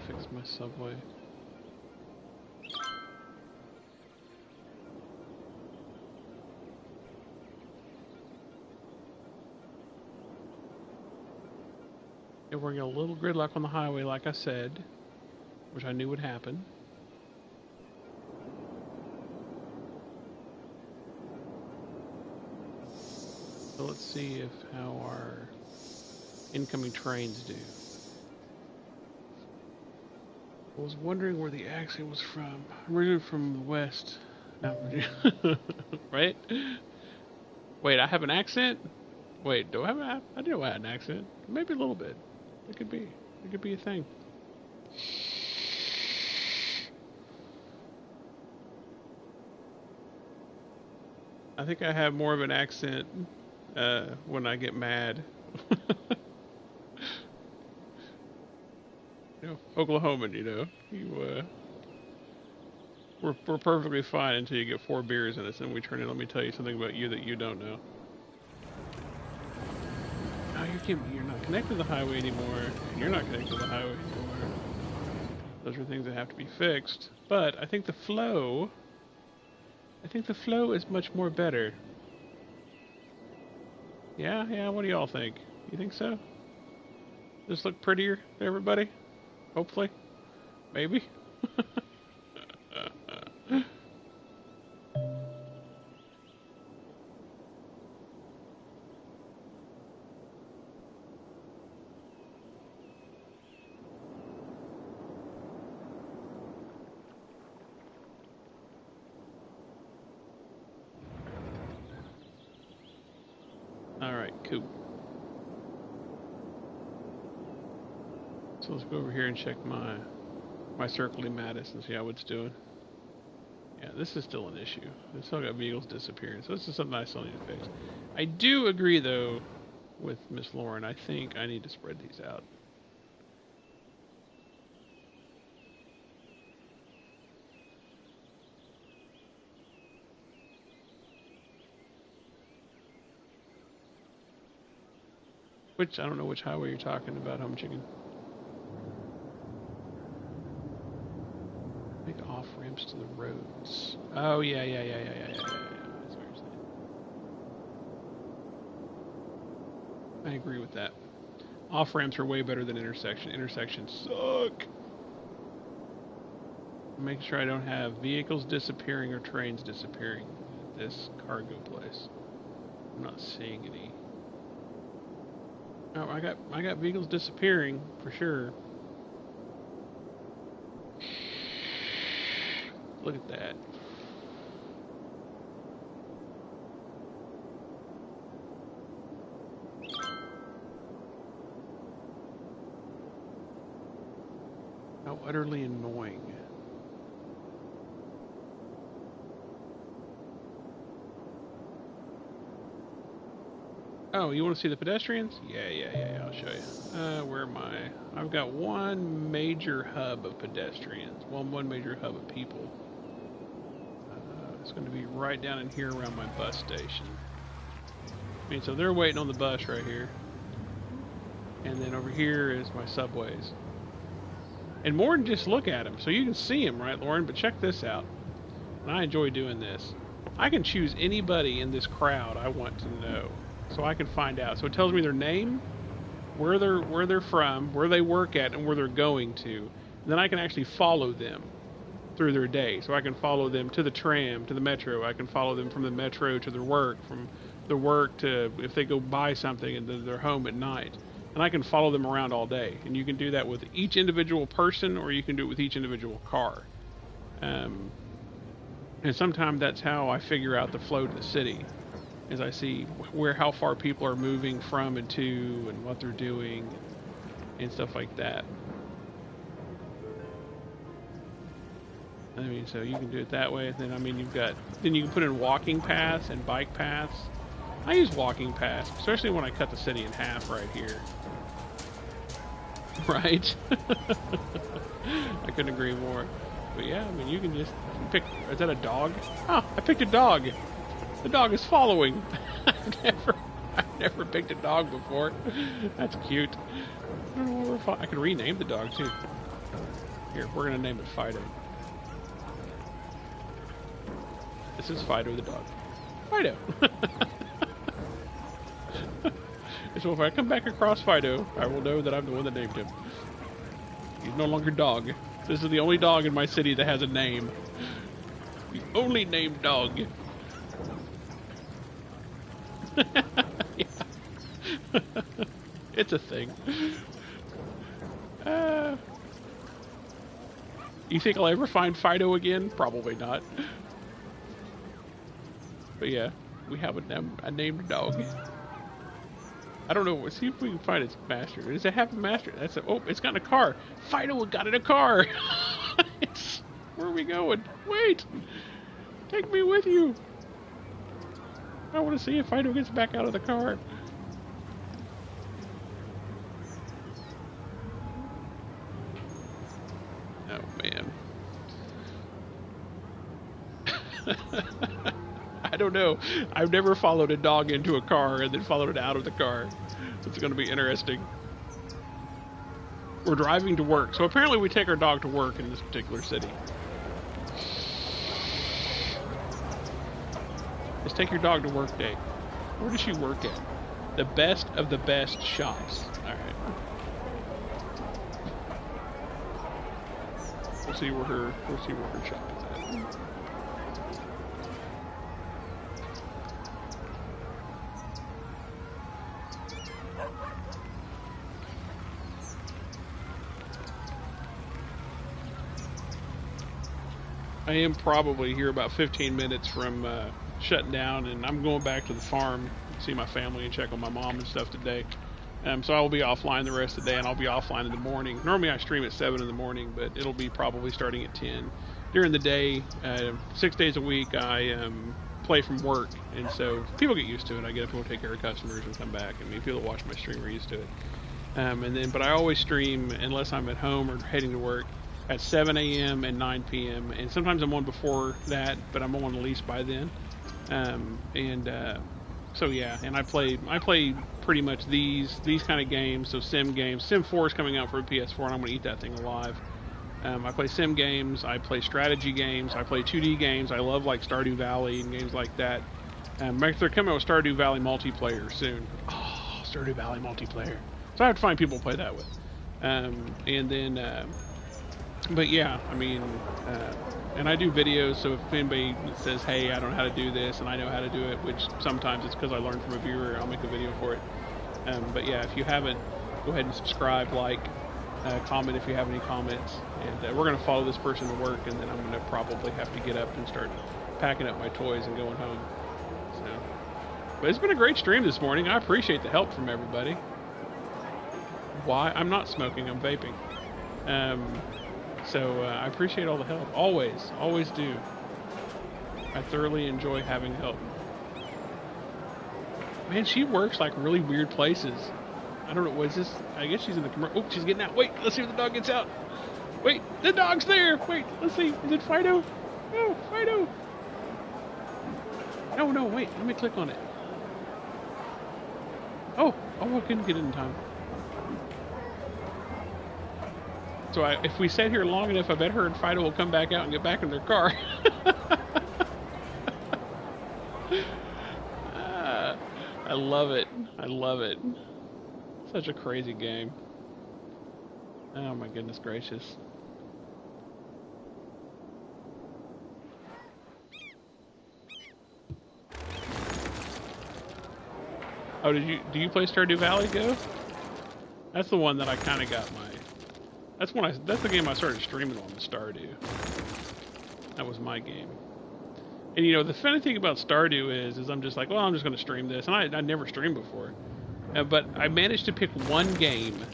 Fix my subway. And we're getting a little gridlock on the highway, like I said, which I knew would happen. So let's see if how our incoming trains do. I was wondering where the accent was from. Originally from the west. Not Virginia. Right? Wait, I have an accent? Wait, do I have an I do I have an accent. Maybe a little bit. It could be. It could be a thing. I think I have more of an accent when I get mad. You know, Oklahoman, you know. We're perfectly fine until you get 4 beers in us, and we turn in. Let me tell you something about you that you don't know. Oh, you're not connected to the highway anymore, and you're not connected to the highway anymore. Those are things that have to be fixed. But I think the flow is much more better. Yeah, what do y'all think? You think so? Does this look prettier to everybody? Hopefully. Maybe. Alright, cool. So let's go over here and check my circling Mattis and see how it's doing. Yeah, this is still an issue. I still got vehicles disappearing, so this is something I still need to fix. I do agree, though, with Miss Lauren. I think I need to spread these out. Which, I don't know which highway you're talking about, Home Chicken. Big off ramps to the roads. Oh, yeah. That's what you're saying. I agree with that. Off ramps are way better than intersections. Intersections suck. Make sure I don't have vehicles disappearing or trains disappearing at this cargo place. I'm not seeing any. Oh, I got vehicles disappearing for sure. Look at that. How utterly annoying. Oh, you want to see the pedestrians? Yeah, I'll show you. Where am I? I've got one major hub of pedestrians. Well, one major hub of people. It's going to be right down in here around my bus station. I mean, so they're waiting on the bus right here. And then over here is my subways. And more than just look at them. So you can see them, right, Lauren? But check this out. And I enjoy doing this. I can choose anybody in this crowd I want to know. So I can find out. So it tells me their name, where they're from, where they work at, and where they're going to. And then I can actually follow them through their day. So I can follow them to the tram, to the metro. I can follow them from the metro to their work, from their work to if they go buy something and they're home at night. And I can follow them around all day. And you can do that with each individual person, or you can do it with each individual car. And sometimes that's how I figure out the flow to the city, as I see how far people are moving from and to, and what they're doing, and stuff like that. I mean, so you can do it that way. Then, I mean, then you can put in walking paths and bike paths. I use walking paths, especially when I cut the city in half right here. Right? I couldn't agree more. But yeah, I mean, you can just pick. Is that a dog? Oh, I picked a dog. The dog is following. I've never picked a dog before. That's cute. I don't know what I could rename the dog too. Here, we're gonna name it Fido. This is Fido the dog. Fido. So if I come back across Fido, I will know that I'm the one that named him. He's no longer dog. This is the only dog in my city that has a name. The only named dog. Yeah. It's a thing. You think I'll ever find Fido again? Probably not. But yeah, we have a named dog. I don't know. Let's see if we can find its master. Does it have a master? That's a, oh, it's got in a car. Fido got in a car. Where are we going? Wait! Take me with you. I want to see if Fido gets back out of the car. Oh, man. I don't know. I've never followed a dog into a car and then followed it out of the car. It's going to be interesting. We're driving to work. So apparently we take our dog to work in this particular city. Let's take your dog to work day. Where does she work at? The best of the best shops. Alright. We'll see where her shop is at. I am probably here about 15 minutes from shutting down, and I'm going back to the farm to see my family and check on my mom and stuff today. So I will be offline the rest of the day, and I'll be offline in the morning. Normally I stream at 7 in the morning, but it'll be probably starting at 10. During the day, 6 days a week, I play from work, and so people get used to it. I get up and go take care of customers and come back. I mean, people that watch my stream are used to it. But I always stream, unless I'm at home or heading to work, at 7 a.m. and 9 p.m. And sometimes I'm on before that, but I'm on at least by then. So yeah, and I play pretty much these kind of games. So sim games. Sim 4 is coming out for a PS4, and I'm going to eat that thing alive. I play sim games. I play strategy games. I play 2D games. I love like Stardew Valley and games like that. They're coming out with Stardew Valley multiplayer soon. Oh, Stardew Valley multiplayer. So I have to find people to play that with. But yeah, I mean, and I do videos, so if anybody says, hey, I don't know how to do this, and I know how to do it, which sometimes it's because I learned from a viewer, I'll make a video for it. But yeah, if you haven't, go ahead and subscribe, like, comment if you have any comments, and we're going to follow this person to work, and then I'm going to probably have to get up and start packing up my toys and going home. So, but it's been a great stream this morning. I appreciate the help from everybody. Why? I'm not smoking, I'm vaping. So I appreciate all the help. Always do. I thoroughly enjoy having help. Man, she works like really weird places. I don't know, what is this? I guess she's in the commercial. Oh, she's getting out. Wait, let's see if the dog gets out. Wait, the dog's there. Wait, let's see. Is it Fido? No, Fido. No, wait. Let me click on it. Oh, I couldn't get it in time. So if we sit here long enough, I bet her and Fido will come back out and get back in their car. I love it. I love it. Such a crazy game. Oh my goodness gracious. Oh, do you play Stardew Valley, Go? That's the one that I kind of got my... That's the game I started streaming on, the Stardew. That was my game. And you know, the funny thing about Stardew is I'm just like, well, I'm just going to stream this. And I never streamed before. But I managed to pick one game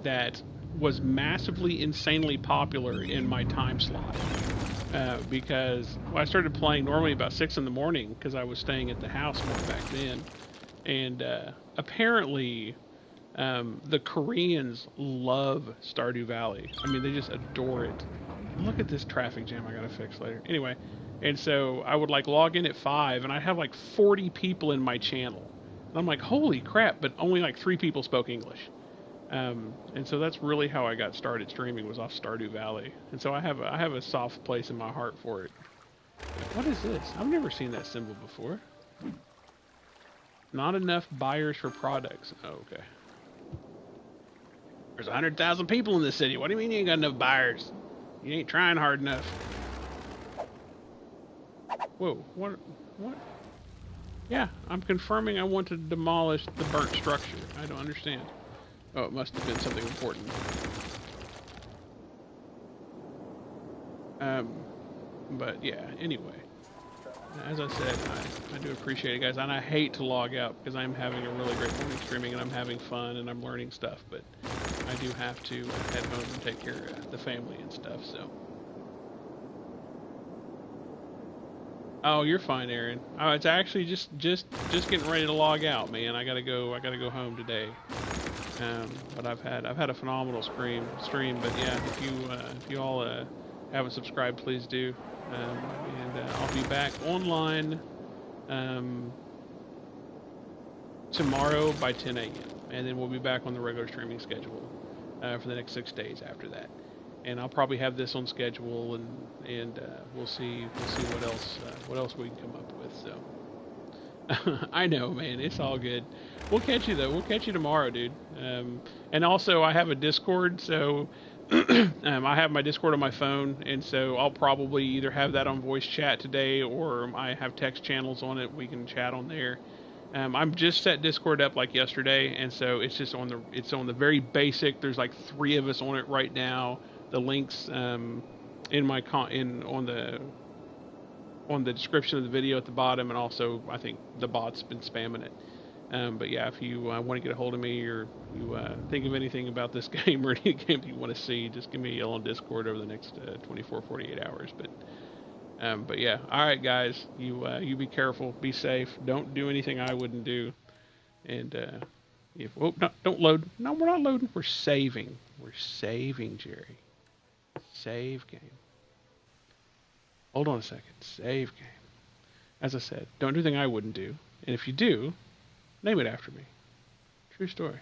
that was massively, insanely popular in my time slot. Because I started playing normally about 6 in the morning because I was staying at the house more back then. And apparently... the Koreans love Stardew Valley. I mean, they just adore it. Look at this traffic jam I gotta fix later. Anyway, and so I would like log in at 5, and I have like 40 people in my channel. And I'm like, holy crap! But only like 3 people spoke English. And so that's really how I got started streaming, was off Stardew Valley. And so I have a soft place in my heart for it. What is this? I've never seen that symbol before. Not enough buyers for products. Oh, okay. There's 100,000 people in this city. What do you mean you ain't got enough buyers? You ain't trying hard enough. Whoa, what? What? Yeah, I'm confirming I want to demolish the burnt structure. I don't understand. Oh, it must have been something important. But yeah, anyway. As I said, I do appreciate it, guys, and I hate to log out because I'm having a really great morning streaming and I'm having fun and I'm learning stuff, but I do have to head home and take care of the family and stuff, so. Oh, you're fine, Aaron. Oh, it's actually just getting ready to log out, man. I gotta go home today. But I've had a phenomenal stream. But yeah, if you all haven't subscribed, please do. And I'll be back online tomorrow by 10 a.m. and then we'll be back on the regular streaming schedule for the next 6 days after that. And I'll probably have this on schedule, and we'll see what else we can come up with. So I know, man, it's all good. We'll catch you though. We'll catch you tomorrow, dude. And also, I have a Discord, so I have my Discord on my phone, and so I'll probably either have that on voice chat today, or I have text channels on it. We can chat on there. I'm just set Discord up like yesterday, and so it's just on the very basic. There's like 3 of us on it right now. The links in my on the description of the video at the bottom, and also I think the bot's been spamming it. But yeah, if you want to get a hold of me, or you think of anything about this game or any game you want to see, just give me a yell on Discord over the next 24, 48 hours. But yeah, all right, guys, you be careful, be safe, don't do anything I wouldn't do, and don't load. No, we're not loading. We're saving. We're saving, Jerry. Save game. Hold on a second. Save game. As I said, don't do anything I wouldn't do, and if you do, name it after me. True story.